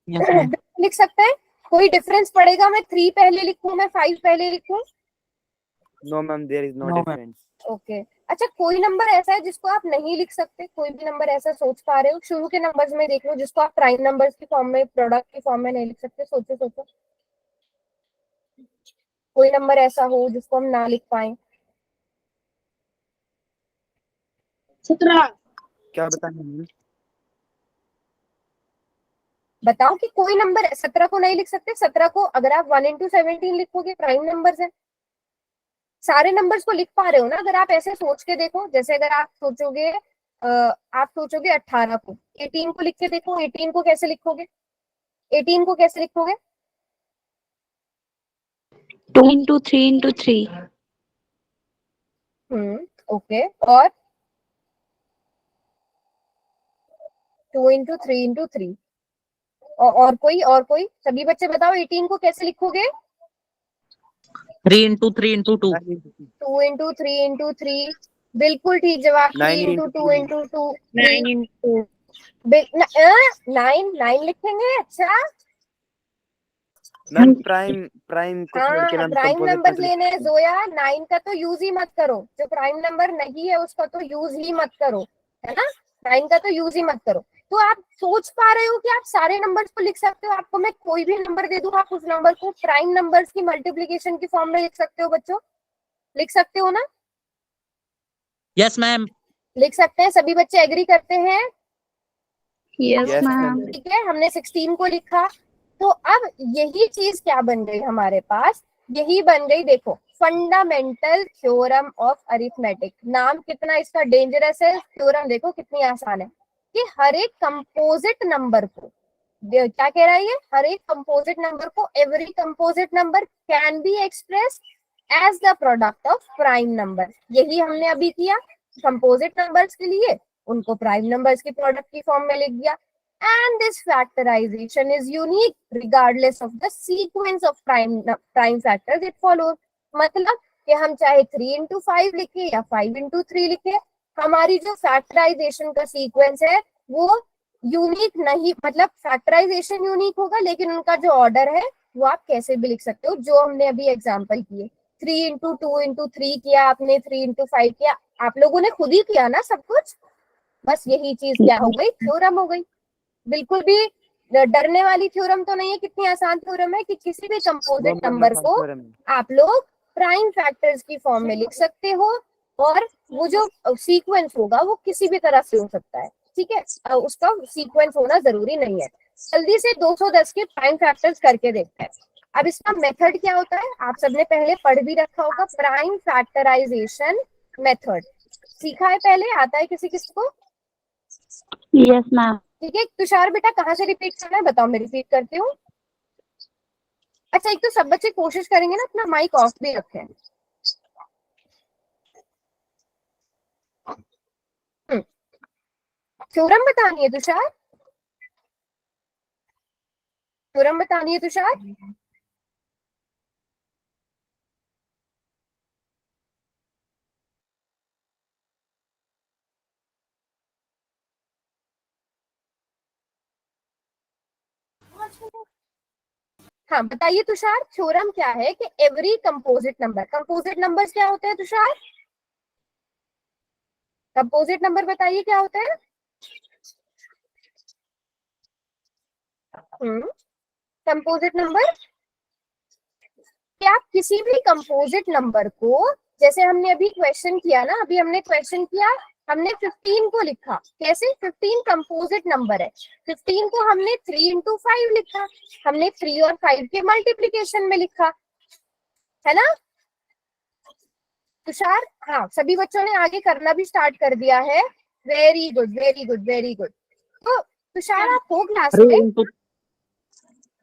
Yes, ma'am. लिख सकते हैं। कोई डिफरेंस पड़ेगा मैं 3 पहले लिखूं, मैं 5 पहले लिखूं? No, ma'am. There is no No, ma'am. difference. Okay अच्छा, कोई नंबर ऐसा है जिसको आप नहीं लिख सकते? कोई भी नंबर ऐसा सोच पा रहे हो शुरू के नंबर्स में देख लो जिसको आप प्राइम नंबर्स की फॉर्म में, प्रोडक्ट की फॉर्म में नहीं लिख सकते? सोचो सोचो, कोई नंबर ऐसा हो जिसको हम ना लिख पाए। 17। क्या बताना है? बताओ कि कोई नंबर 17 को नहीं लिख सकते? 17 को अगर आप 1 into 17 लिखोगे प्राइम नंबर्स है। सारे नंबर्स को लिख पा रहे हो ना? अगर आप ऐसे सोच के देखो, जैसे अगर आप सोचोगे आप सोचोगे 18 को, 18 को लिख के देखो, 18 को कैसे लिखोगे? 18 को कैसे लिखोगे? 2 into 3 into 3। ओके, और 2 into 3 into 3, और कोई सभी बच्चे बताओ 18 को कैसे लिखोगे? 3 into 3 into 2. 9 into 3. 2 into 3 into 3, बिल्कुल ठीक जवाब। 3 9 into into 2 3. into 2, 9 into 9 लिखेंगे। अच्छा मैम प्राइम को छोड़ के हाँ, मैम प्राइम कंपोजिट नंबर मत लेने हैं लिखिए। जोया, 9 का तो यूज ही मत करो। जो प्राइम नंबर नहीं है उसका तो यूज ही मत करो, है ना? 9 का तो यूज ही मत करो। तो आप सोच पा रहे हो कि आप सारे नंबर्स को लिख सकते हो? आपको मैं कोई भी नंबर दे दूं, आप उस नंबर को प्राइम नंबर्स की मल्टीप्लीकेशन की फॉर्म में लिख सकते हो बच्चों? लिख सकते हो ना? Yes, ma'am. लिख सकते हैं, सभी बच्चे एग्री करते हैं? Yes Yes, ma'am. ma'am. ठीक है, हमने 16 को लिखा। तो अब यही चीज क्या बन गई हमारे पास? यही बन गई, देखो, फंडामेंटल थ्योरम ऑफ अरिथमेटिक। नाम कितना इसका डेंजरस है, थ्योरम देखो कितनी आसान है कि हर एक कंपोजिट नंबर को, क्या कह रहा है ये, हर एक कंपोजिट नंबर को, every composite number can be express as the product of prime number. यही हमने अभी किया कंपोजिट नंबर्स के लिए, उनको प्राइम नंबर्स की प्रोडक्ट की फॉर्म में लिख दिया। And this factorization is unique regardless of the sequence of prime factors it follows। मतलब कि हम चाहे 3 into 5 लिखे या 5 into 3 लिखे, हमारी जो फैक्टराइजेशन का सीक्वेंस है वो यूनिक नहीं, मतलब फैक्टराइजेशन यूनिक होगा लेकिन उनका जो ऑर्डर है वो आप कैसे भी लिख सकते हो, जो हमने अभी एग्जांपल किए। 3 into 2 into 3 किया आपने, 3 into 5 किया, आप लोगों ने खुद ही किया ना सब कुछ। बस यही चीज क्या हो गई, थ्योरम हो गई। बिल्कुल भी डरने वाली थ्योरम तो नहीं है। कितनी आसान थ्योरम है कि किसी भी कंपोजिट बहुत नंबर आसान को थ्योरम है। आप लोग प्राइम फैक्टर्स की फॉर्म में लिख सकते हो, और वो जो सीक्वेंस होगा वो किसी भी तरह से हो सकता है। ठीक है, उसका सीक्वेंस होना जरूरी नहीं है। जल्दी से 210 के प्राइम फैक्टर्स करके देखते हैं। अब इसका मेथड क्या होता है, आप सबने पहले पढ़ भी रखा होगा, प्राइम फैक्टराइजेशन मेथड सीखा है पहले, आता है किसी किसी को? Yes ma'am. ठीक है, तुषार बेटा कहाँ से रिपीट करना है बताओ, मैं रिपीट करती हूँ। अच्छा, एक तो सब बच्चे कोशिश करेंगे ना अपना माइक ऑफ भी रखें। थ्योरम बतानी है तुषार, थ्योरम बतानी है तुषार। हाँ बताइए तुषार, थ्योरम क्या है कि एवरी कंपोजिट नंबर्स क्या होते हैं तुषार? कंपोजिट नंबर बताइए क्या होते हैं? कंपोजिट नंबर, कि आप किसी भी कंपोजिट नंबर को, जैसे हमने अभी क्वेश्चन किया ना, अभी हमने क्वेश्चन किया, हमने 15 को लिखा कैसे, 15 कंपोजिट नंबर है, 15 को हमने 3 into 5 लिखा, हमने 3 और 5 के मल्टीप्लीकेशन में लिखा, है ना तुषार? हाँ, सभी बच्चों ने आगे करना भी स्टार्ट कर दिया है। Very good very good very good. तो तुषार आप हो क्लास थ्री में? Into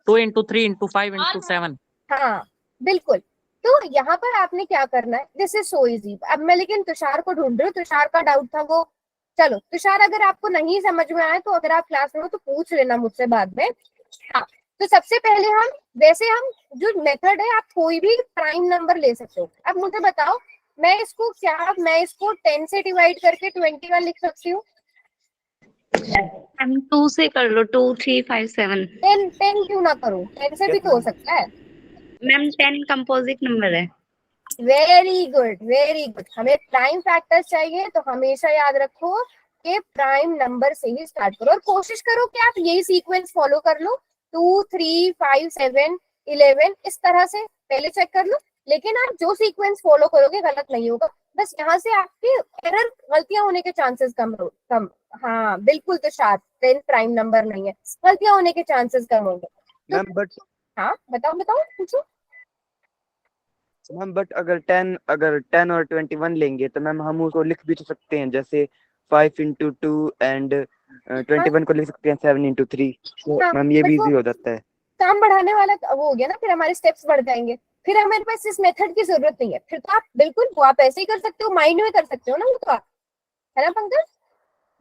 2 into 3 into 5 into 7। हाँ बिल्कुल। तो यहाँ पर आपने क्या करना है, दिस इज सो इजी। अब मैं लेकिन तुषार को ढूंढ रही हूँ, तुषार का डाउट था वो। चलो तुषार, अगर आपको नहीं समझ में आए तो अगर आप क्लास में हो तो पूछ लेना मुझसे बाद में। हाँ, तो सबसे पहले हम, वैसे हम जो मेथड है, आप कोई भी प्राइम नंबर ले सकते हो। अब मुझे बताओ, मैं इसको 10 से डिवाइड करके 21 लिख सकती हूँ? मैम 2 से कर लो, 2 3 5 7। 10 क्यों ना करूँ, 10 से भी तो हो सकता है। मैम 10 कंपोजिट नंबर है। Very good very good. हमें प्राइम फैक्टर्स चाहिए, तो हमेशा याद रखो कि प्राइम नंबर से ही स्टार्ट करो, और कोशिश करो कि आप यही सीक्वेंस फॉलो कर लो, 2 3 5 7 11 इस तरह से पहले चेक कर लो। लेकिन आप जो सीक्वेंस फॉलो करोगे गलत नहीं होगा, बस यहाँ से आपके एरर, गलतियां होने के चांसेस कम। हाँ बिल्कुल, तो शार्प 10 प्राइम नंबर नहीं है, गलतियां होने के चांसेस कम होंगे। तो मैम बट हाँ बताओ बताओ पूछो। मैम बट अगर 10 और 21 लेंगे तो मैम हम उसको लिख भी तो सकते हैं, जैसे 5 into 2 एंड 21 को लिख सकते हैं 7 into 3। तो हाँ, मैम ये बट भी वो इजी हो जाता है। काम बढ़ाने वाला वो हो गया ना, फिर हमारे स्टेप्स बढ़ जाएंगे, फिर हमारे पास इस मेथड की जरूरत नहीं है। फिर तो आप बिल्कुल, वो आप ऐसे ही कर सकते हो, माइंड में कर सकते हो ना, वो तो आप, है ना पंकज?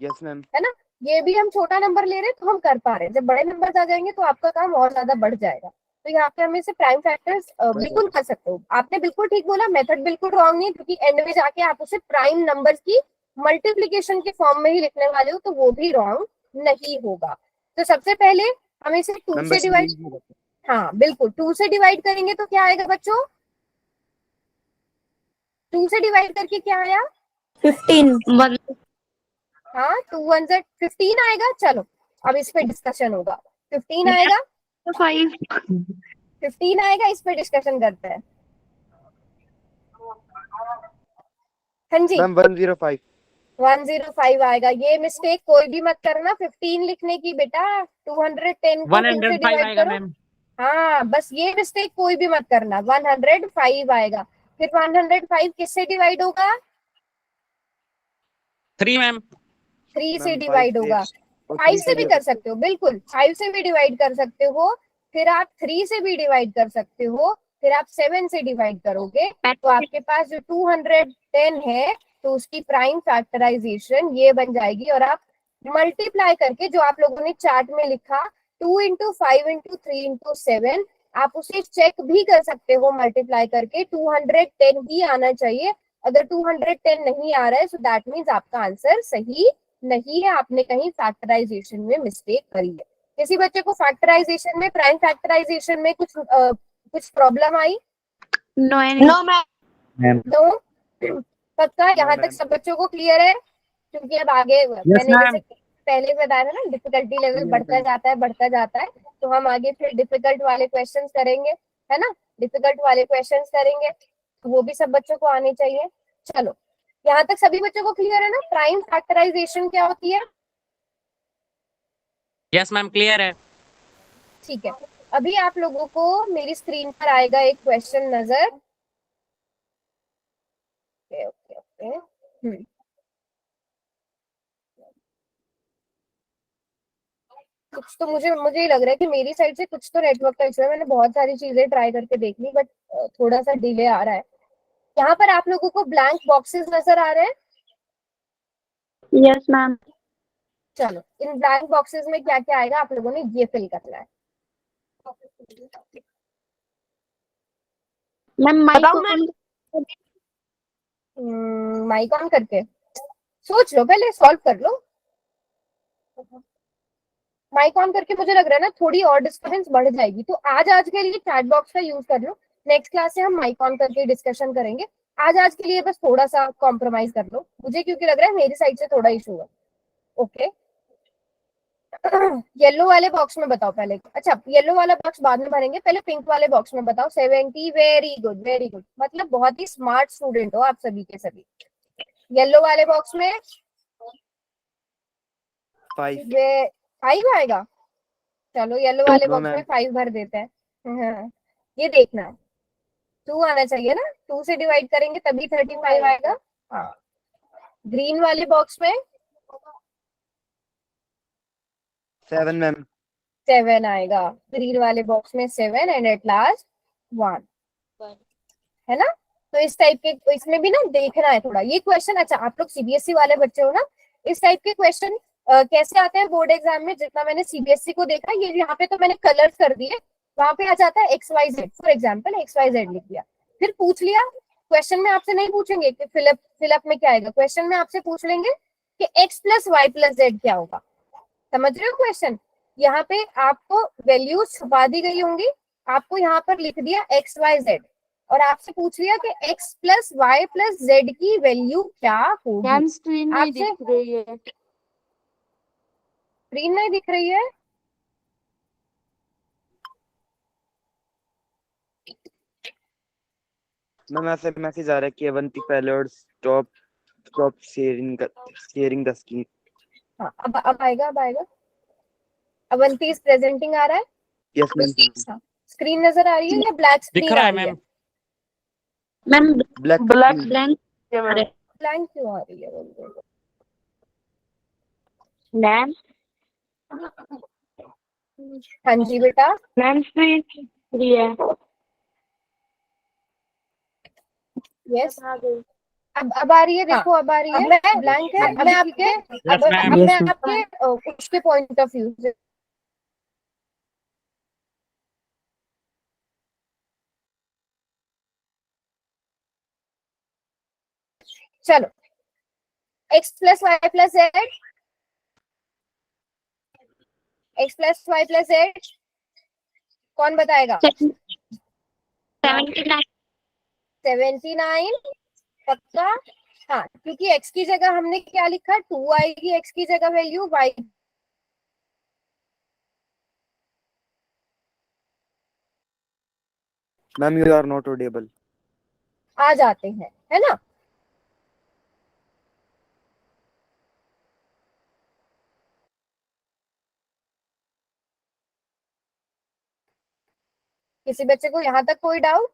Yes ma'am. है ना? ये भी हम छोटा नंबर ले रहे हैं तो हम कर पा रहे हैं, जब बड़े नंबर आ जाएंगे तो आपका काम और ज्यादा बढ़ जाएगा। तो यहाँ पे हम इसे प्राइम फैक्टर्स बिल्कुल कर सकते हो। आपने बिल्कुल ठीक बोला, मेथड बिल्कुल रॉन्ग नहीं, क्योंकि एंड में जाके आप उसे प्राइम नंबर की मल्टीप्लीकेशन के फॉर्म में ही लिखने वाले हो, तो वो भी रॉन्ग नहीं होगा। तो सबसे पहले हम इसे 2 मैम से बस डिवाइड, हाँ बिल्कुल 2 से डिवाइड करेंगे तो क्या आएगा बच्चों? 2 से डिवाइड करके क्या आया? 1 हाँ 2 1 से 15 आएगा। चलो अब इस पे डिस्कशन होगा। 15 आएगा, 5 15 आएगा, इस पे डिस्कशन करते हैं। हाँ जी, मैम 105। 105 आएगा। ये मिस्टेक कोई भी मत करना 15 लिखने की बेटा, 210 को 2 से 105 डिवाइड आएगा करो। मैम। हाँ बस ये मिस्टेक कोई भी मत करना, 105 आएगा। फिर 105 किससे डिवाइड होगा? 3 मैम। 3 से मैम 5 डिवाइड से होगा। और 5 3 से से भी भी कर सकते हो, बिल्कुल 5 से भी डिवाइड कर सकते हो। फिर आप 3 से भी डिवाइड कर सकते हो। फिर आप 7 से डिवाइड करोगे तो आपके पास जो 210 है, तो उसकी प्राइम फैक्टराइजेशन ये बन जाएगी। और आप मल्टीप्लाई करके, जो आप लोगों ने चार्ट में लिखा 2 into 5 into 3 into 7, आप उसे चेक भी कर सकते हो मल्टीप्लाई करके, 210 ही आना चाहिए। अगर 210 नहीं आ रहा है, सो दैट मीन्स आपका आंसर सही नहीं है, आपने कहीं फैक्टराइजेशन में मिस्टेक करी है। किसी बच्चे को फैक्टराइजेशन में, प्राइम फैक्टराइजेशन में कुछ प्रॉब्लम आई? No no ma'am. तो पक्का यहाँ तक मैम। सब बच्चों को क्लियर है? क्योंकि अब आगे यस मैंने जैसे मैम। पहले बताया था ना, डिफिकल्टी लेवल बढ़ता जाता है बढ़ता जाता है, तो हम आगे फिर डिफिकल्ट वाले क्वेश्चंस करेंगे, है ना? डिफिकल्ट वाले क्वेश्चंस करेंगे, तो वो भी सब बच्चों को आने चाहिए। चलो, यहाँ तक सभी बच्चों को क्लियर है ना, प्राइम फैक्टराइजेशन क्या होती है? यस मैम क्लियर है। ठीक है, अभी आप लोगों को मेरी स्क्रीन पर आएगा एक क्वेश्चन नजर। Okay okay okay. कुछ तो मुझे ही लग रहा है कि मेरी साइड से कुछ तो नेटवर्क का इशू है। मैंने बहुत सारी चीजें ट्राई करके देख ली, बट थोड़ा सा डिले आ रहा है। यहाँ पर आप लोगों को ब्लैंक बॉक्सेस नजर आ रहे हैं? Yes ma'am. चलो, इन ब्लैंक बॉक्सेस में क्या क्या आएगा आप लोगों ने ये फिल करना है। मैम माइक बताओ मैम। माइक ऑन करके सोच लो, पहले सॉल्व कर लो। माइक ऑन करके मुझे लग रहा है ना थोड़ी और डिस्टर्बेंस बढ़ जाएगी, तो आज के लिए चैट बॉक्स का यूज कर लो, नेक्स्ट क्लास से हम माइक ऑन करके डिस्कशन करेंगे। आज के लिए बस थोड़ा सा कॉम्प्रोमाइज कर लो मुझे, क्योंकि लग रहा है मेरी साइड से थोड़ा इशू है। ओके येलो वाले बॉक्स में बताओ पहले, अच्छा येलो वाला बॉक्स बाद में भरेंगे, पहले पिंक वाले बॉक्स में बताओ। 70, वेरी गुड वेरी गुड, मतलब बहुत ही स्मार्ट स्टूडेंट हो आप सभी के सभी। येलो वाले बॉक्स में 5। 5 आएगा, चलो येलो वाले नो बॉक्स में मैम। 5 भर देते हैं। हाँ, ये देखना 2 आना चाहिए ना, 2 से डिवाइड करेंगे तभी 35 आएगा। हाँ ग्रीन वाले बॉक्स में 7 मैम। 7 आएगा, ग्रीन वाले बॉक्स में 7 एंड एट लास्ट 1, है ना। तो इस टाइप के, तो इसमें भी ना देखना है थोड़ा ये क्वेश्चन। अच्छा आप लोग सीबीएसई वाले बच्चे हो ना, इस टाइप के क्वेश्चन कैसे आते हैं बोर्ड एग्जाम में, जितना मैंने सीबीएसई को देखा, ये यहाँ पे तो मैंने कलर कर दिए, वहां पे आ जाता है XYZ, फॉर एग्जाम्पल XYZ लिख दिया, फिर पूछ लिया। क्वेश्चन में आपसे नहीं पूछेंगे कि फिलअप में क्या आएगा, क्वेश्चन में आपसे पूछ लेंगे कि X + Y + Z क्या होगा। समझ रहे हो क्वेश्चन, यहाँ पे आपको वैल्यूज छुपा दी गई होंगी, आपको यहाँ पर लिख दिया XYZ और आपसे पूछ लिया कि X + Y + Z की वैल्यू क्या होगी। स्क्रीन नहीं आपसे दिख रही है। स्क्रीन नहीं दिख रही है, मैम ऐसे मैसेज आ रहा है कि अवंती पहले और स्टॉप शेयरिंग द स्क्रीन। हाँ अब आएगा, अब आएगा। अवंती इज प्रेजेंटिंग आ रहा है, यस मैम। हाँ स्क्रीन नजर आ रही है या ब्लैक दिख स्क्रीन रहा आ है रही है? Ma'am. Ma'am black blank blank क्यों आ रही है? मैम हाँ जी बेटा, मैम स्क्रीन फ्री है। यस अब आ रही है, देखो अब आ रही है, ब्लैंक है। अब मैं आपके यस मैम। मैं आपके उसके पॉइंट ऑफ व्यू से चलो X + Y + Z, X + Y + Z कौन बताएगा? 79 79 पक्का? हाँ क्योंकि x की जगह हमने क्या लिखा, 2 आएगी x की जगह value, y ma'am you are not audible. आ जाते हैं, है ना। किसी बच्चे को यहाँ तक कोई डाउट?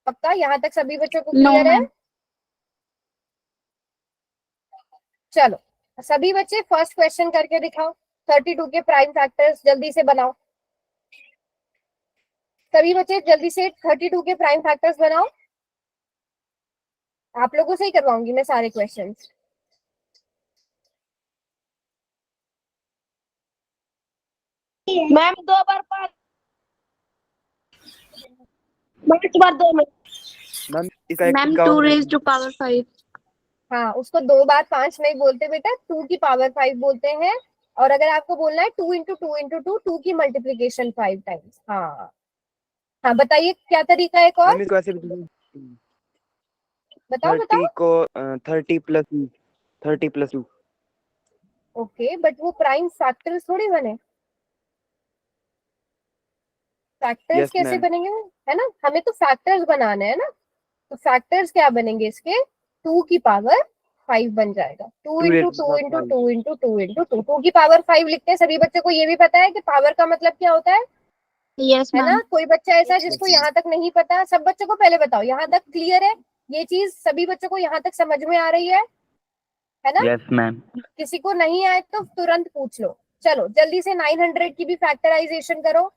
पक्का यहाँ तक सभी बच्चों को नो क्लियर है? मैम। चलो सभी बच्चे फर्स्ट क्वेश्चन करके दिखाओ, 32 के प्राइम फैक्टर्स जल्दी से बनाओ। सभी बच्चे जल्दी से 32 के प्राइम फैक्टर्स बनाओ। आप लोगों से ही करवाऊंगी मैं सारे क्वेश्चंस। मैम 2 बार 5 बार 2 में। मैम इसका एक ma'am 2 count raised to power 5। हाँ उसको 2 बार 5 नहीं बोलते बेटा, 2 की पावर 5 बोलते हैं। और अगर आपको बोलना है 2 × 2 × 2, 2 की मल्टीप्लीकेशन 5 टाइम्स। हाँ हाँ बताइए क्या तरीका है एक और? मैम इसको ऐसे भी बताओ 30 बताओ। को 30 + 2। ओके बट वो प्राइम फैक्टर्स थोड़ी बने, फैक्टर्स यस कैसे मैम। बनेंगे, है ना, हमें तो फैक्टर्स बनाने हैं ना। तो फैक्टर्स क्या बनेंगे इसके, 2 की पावर 5 बन जाएगा, 2 × 2 × 2 × 2 × 2, 2 की पावर 5 लिखते हैं। सभी बच्चों को ये भी पता है कि पावर का मतलब क्या होता है यस है ना। मैम। कोई बच्चा ऐसा है जिसको यहाँ तक नहीं पता? सब बच्चों को पहले बताओ यहाँ तक क्लियर है, ये चीज सभी बच्चों को यहाँ तक समझ में आ रही है ना। Yes ma'am. किसी को नहीं आए तो तुरंत पूछ लो। चलो जल्दी से 900 की भी फैक्टराइजेशन करो।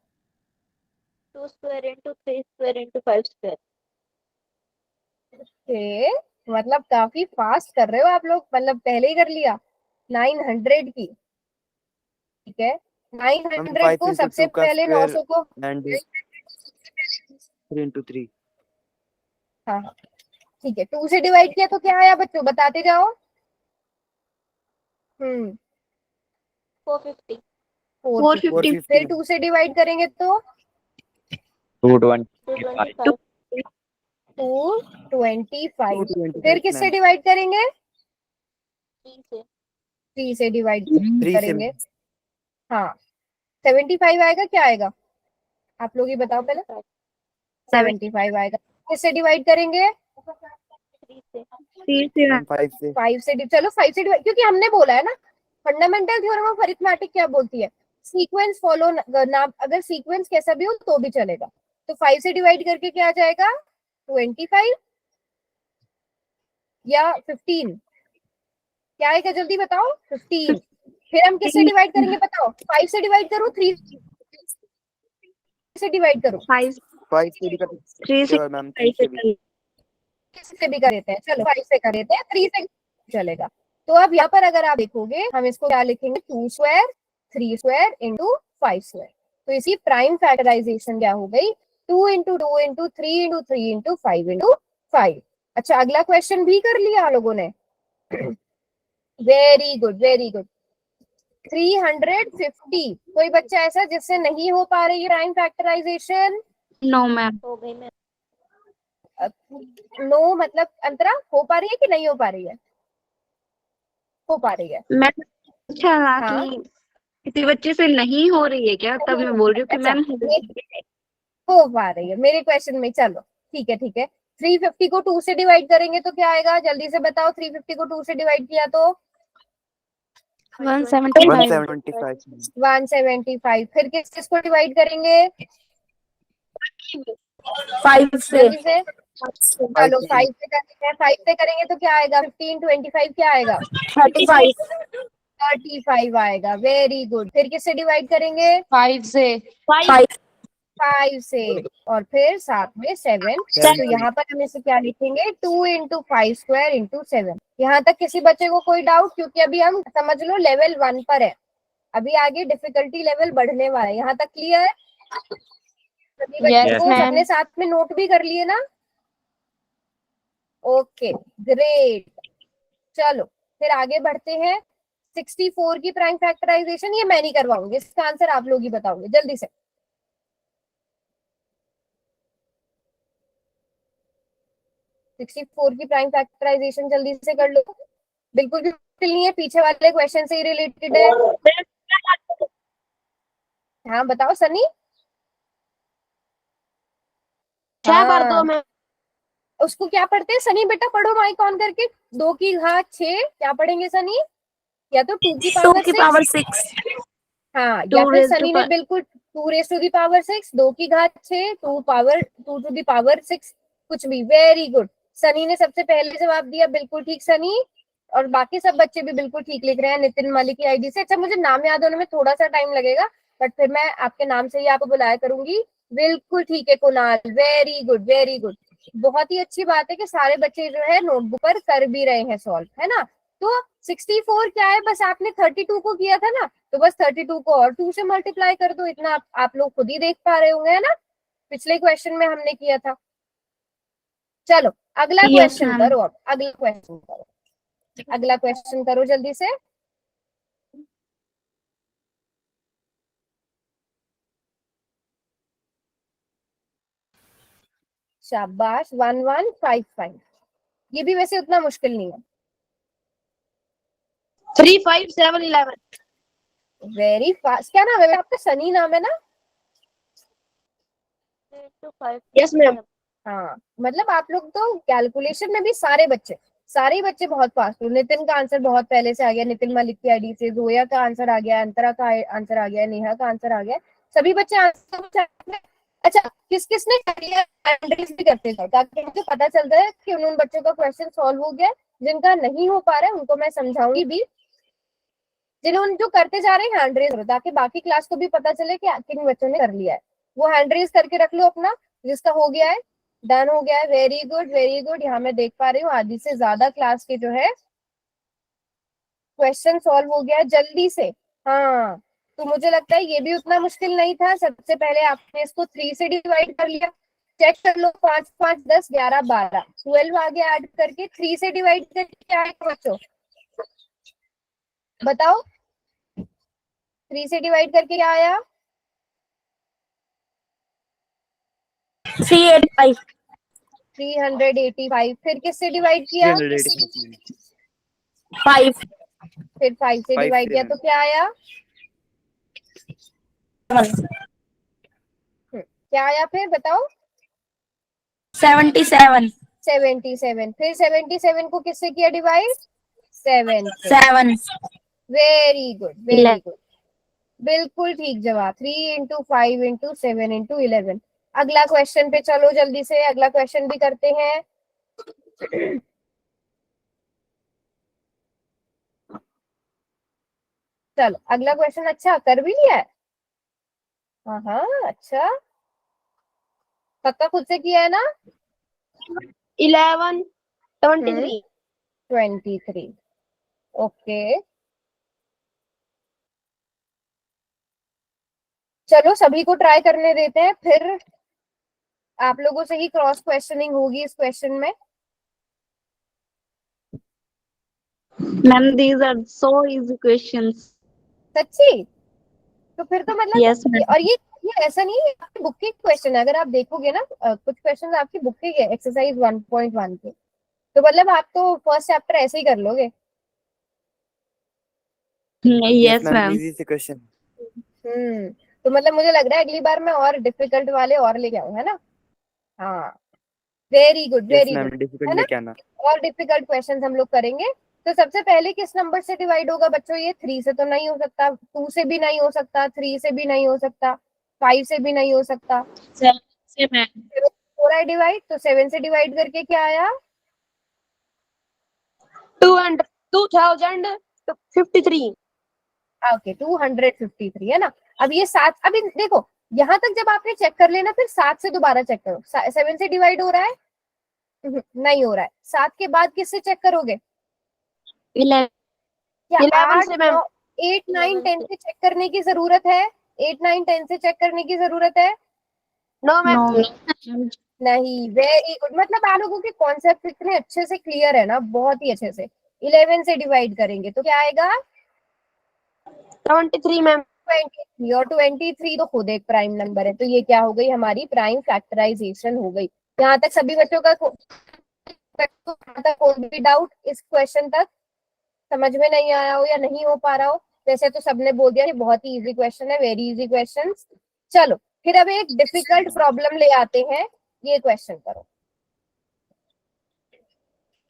2 square into 3 square into 5 square। Okay मतलब काफी फास्ट कर रहे हो आप लोग, मतलब पहले ही कर लिया 900 की। ठीक है मैम 900 5 को × सबसे 2 का पहले स्क्वायर 900 को, एंड 3 × 3। हाँ ठीक है 2 से डिवाइड किया तो क्या आया बच्चों, बताते जाओ। 450 450। 450 फिर 2 से डिवाइड करेंगे तो 225 225। 225 फिर किससे मैम। डिवाइड करेंगे? 3 से 3 से डिवाइड 3 से करेंगे। हाँ 75 आएगा, क्या आएगा आप लोग ही बताओ पहले। 75 आएगा। किससे डिवाइड करेंगे? 3 से 5 से 5 से चलो 5 से डिवाइड, क्योंकि हमने बोला है ना फंडामेंटल थ्योरम ऑफ अरिथमेटिक क्या बोलती है, सीक्वेंस फॉलो ना, अगर सीक्वेंस कैसा भी हो तो भी चलेगा। तो 5 से डिवाइड करके क्या आ जाएगा? 25 या 15? क्या आएगा जल्दी बताओ? 15। फिर हम किससे डिवाइड करेंगे बताओ? 5 से डिवाइड करो, 3 से डिवाइड करो, 5 5 से भी कर 3 सकते से हो मैम, 3 से भी। किससे भी कर देते हैं, चलो 5 से कर देते हैं, 3 से चलेगा। तो अब यहाँ पर अगर आप देखोगे हम इसको क्या लिखेंगे? 2 स्क्वायर 3 स्क्वायर इंटू 5 स्क्वायर। तो इसी प्राइम फैक्टराइजेशन क्या हो गई? 2 into 2 into 3 into 3 into 5 into 5। अच्छा अगला क्वेश्चन भी कर लिया आप लोगों ने। Very good very good. 350। कोई बच्चा ऐसा जिससे नहीं हो पा रही है प्राइम फैक्टराइजेशन? नो मैम हो गई मैम। नो मतलब अंतरा हो पा रही है कि नहीं हो पा रही है? हो पा रही है। मैं पूछा हाँ कि किसी बच्चे से नहीं हो रही है क्या, तब मैं बोल रही हूँ कि अच्छा, मैम हो पा रही है मेरे क्वेश्चन में। चलो ठीक है ठीक है। 350 को 2 से डिवाइड करेंगे तो क्या आएगा जल्दी से बताओ? 350 को 2 से डिवाइड किया तो 175 175 175। फिर किस को डिवाइड करेंगे? 5 से जल्दी से चलो 5 5 से करते हैं। 5 से करेंगे तो क्या आएगा? 15 25 क्या आएगा? 35 35 आएगा। Very good. फिर किससे डिवाइड करेंगे? 5 से 5 5 से, और फिर साथ में 7। तो यहाँ पर हम इसे क्या लिखेंगे? 2 इंटू 5 स्क्वायर इंटू 7। यहाँ तक किसी बच्चे को कोई डाउट? क्योंकि अभी हम समझ लो लेवल 1 पर है, अभी आगे डिफिकल्टी लेवल बढ़ने वाला है। यहाँ तक क्लियर है? सभी बच्चे Yes, को ma'am. अपने साथ में नोट भी कर लिए ना? Okay great. चलो फिर आगे बढ़ते हैं। 64 की प्राइम फैक्टराइजेशन ये मैं नहीं करवाऊंगी, इसका आंसर आप लोग ही बताओगे जल्दी से। 64 की प्राइम फैक्टराइजेशन जल्दी से कर लो। बिल्कुल भी मुश्किल नहीं है, पीछे वाले क्वेश्चन से ही रिलेटेड है। हाँ बताओ सनी। क्या कर दो हाँ मैं? उसको क्या पढ़ते हैं सनी? बेटा पढ़ो माइक ऑन करके। 2 की घात 6 क्या पढ़ेंगे सनी? या तो 2 की 2 पावर की 6। पावर 6 हाँ, 2 या फिर raised to सनी ने बिल्कुल 2 रेज टू दी पावर 6, 2 की घात 6, 2 टू दी पावर 6, कुछ भी। Very good. सनी ने सबसे पहले जवाब दिया, बिल्कुल ठीक सनी। और बाकी सब बच्चे भी बिल्कुल ठीक लिख रहे हैं नितिन मलिक की आईडी से। अच्छा मुझे नाम याद होने में थोड़ा सा टाइम लगेगा, बट फिर मैं आपके नाम से ही आपको बुलाया करूंगी। बिल्कुल ठीक है Kunal, very good very good. बहुत ही अच्छी बात है कि सारे बच्चे जो है नोटबुक पर कर भी रहे हैं सॉल्व, है ना? तो 64 क्या है, बस आपने 32 को किया था ना, तो बस 32 को और 2 से मल्टीप्लाई कर दो। इतना आप लोग खुद ही देख पा रहे होंगे, है ना? पिछले क्वेश्चन में हमने किया था। चलो अगला Yes, क्वेश्चन ma'am. करो। अब अगला क्वेश्चन करो, अगला क्वेश्चन करो जल्दी से। शाबाश 1155। ये भी वैसे उतना मुश्किल नहीं है। 3 5 7 11 वेरी फास्ट। क्या नाम है आपका? सनी नाम है ना? 3 to 5 यस मैम। हाँ मतलब आप लोग तो कैलकुलेशन में भी सारे ही बच्चे बहुत फास्ट हो। नितिन का आंसर बहुत पहले से आ गया, नितिन मलिक की आईडी से। जोया का आंसर आ गया, अंतरा का आंसर आ गया, नेहा का आंसर आ गया। सभी बच्चे आंसर। अच्छा किस किसने एंड्रीज भी करते थे, ताकि मुझे पता चलता है कि उन बच्चों का क्वेश्चन सॉल्व हो गया। जिनका नहीं हो पा रहा है उनको मैं समझाऊंगी भी, जिन्होंने जो करते जा रहे हैं हैंड रेज करो, ताकि बाकी क्लास को भी पता चले कि किन बच्चों ने कर लिया है। वो हैंड रेज करके रख लो अपना, जिसका हो गया है, डन हो गया है। Very good very good. यहाँ मैं देख पा रही हूँ आधी से ज्यादा क्लास के जो है क्वेश्चन सॉल्व हो गया है जल्दी से। हाँ तो मुझे लगता है ये भी उतना मुश्किल नहीं था। सबसे पहले आपने इसको 3 से डिवाइड कर लिया। चेक कर लो, 5 5 10 11 12 12 आगे ऐड करके 3 से डिवाइड करके क्या है बच्चों? बताओ 3 से डिवाइड करके क्या आया? 385 385। फिर किससे डिवाइड किया? 385 5 फिर 5 से 5 डिवाइड से किया तो क्या आया? क्या आया फिर बताओ? 77 77। फिर 77 को किससे किया डिवाइड? 7 से। 7 वेरी गुड, वेरी गुड, बिल्कुल ठीक जवाब। 3 इंटू 5 इंटू 7 इंटू 11। अगला क्वेश्चन पे चलो जल्दी से, अगला क्वेश्चन भी करते हैं। चलो अगला क्वेश्चन। अच्छा कर भी लिया है? हाँ हाँ, अच्छा पक्का खुद से किया है ना? 11 23 23। ओके चलो सभी को ट्राई करने देते हैं, फिर आप लोगों से ही क्रॉस क्वेश्चनिंग होगी इस क्वेश्चन में। Ma'am these are so easy questions. सच्ची? तो फिर तो मतलब Yes मैम. और ये ऐसा नहीं है, आपकी बुक के क्वेश्चन है। अगर आप देखोगे ना कुछ क्वेश्चन आपकी बुक के एक्सरसाइज 1.1 के, तो मतलब आप तो फर्स्ट चैप्टर ऐसे ही कर लोगे। Yes ma'am ma'am. इजी से क्वेश्चन। तो मतलब मुझे लग रहा है अगली बार मैं और डिफिकल्ट वाले और लेके आऊँ, है ना? हाँ very good, yes very ma'am good, difficult है ना? लेके आना। और डिफिकल्ट क्वेश्चन हम लोग करेंगे। तो सबसे पहले किस नंबर से डिवाइड होगा बच्चों? ये 3 से तो नहीं हो सकता, 2 से भी नहीं हो सकता, 3 से भी नहीं हो सकता, 5 से भी नहीं हो सकता। 7 से मैम। हो रहा है डिवाइड, तो 7 से डिवाइड करके क्या आया? 2053 ओके 253, है ना? अब ये 7, अभी देखो यहाँ तक जब आपने चेक कर लेना, फिर 7 से दोबारा चेक करो। 7 से डिवाइड हो रहा है? नहीं हो रहा है। 7 के बाद किससे चेक करोगे? 11 क्या 11 8 से मैम। 8 9 11 10 से से चेक करने की जरूरत है? 8 9 10 से चेक करने की जरूरत है? No ma'am. No. नहीं। वेरी गुड, मतलब आप लोगों के कॉन्सेप्ट इतने अच्छे से क्लियर है ना, बहुत ही अच्छे से। 11 से डिवाइड करेंगे तो क्या आएगा? 73 मैम। 23। और 23 तो खुद एक प्राइम नंबर है, तो ये क्या हो गई हमारी प्राइम फैक्टराइजेशन हो गई। यहाँ तक सभी बच्चों का कोई भी डाउट इस क्वेश्चन तक समझ में नहीं आया हो या नहीं हो पा रहा हो? वैसे तो सबने बोल दिया कि बहुत ही इजी क्वेश्चन है, वेरी इजी क्वेश्चन। चलो फिर अब एक डिफिकल्ट प्रॉब्लम ले आते हैं। ये क्वेश्चन करो,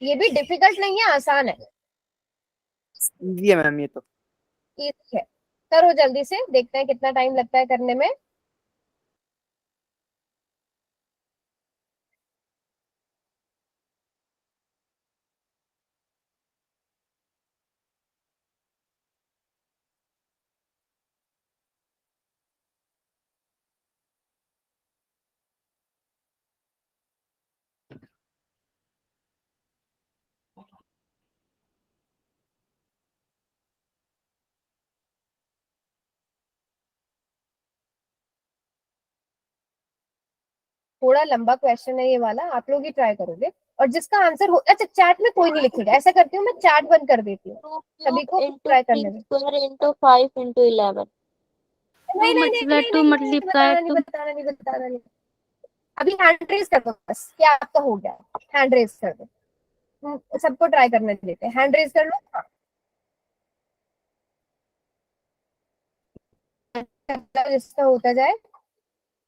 ये भी डिफिकल्ट नहीं है, आसान है, इजी है मैम ये तो। इजी है। करो जल्दी से, देखते हैं कितना टाइम लगता है करने में। थोड़ा लंबा क्वेश्चन है ये वाला, आप लोग ही ट्राई करोगे। और जिसका आंसर हो, अच्छा चैट में कोई नहीं लिखेगा, ऐसा करती हूँ मैं, चैट बंद कर देती हूँ, सभी को ट्राई करने में। 5 into 11 नहीं नहीं नहीं नहीं नहीं, नहीं multiply बताना नहीं, बताना नहीं, बताना नहीं। अभी हैंड रेज कर दो बस, क्या आपका हो गया? हैंड रेज कर दो, सबको ट्राई करने देते हैं। हैंड रेज कर लो। जिसका होता जाए।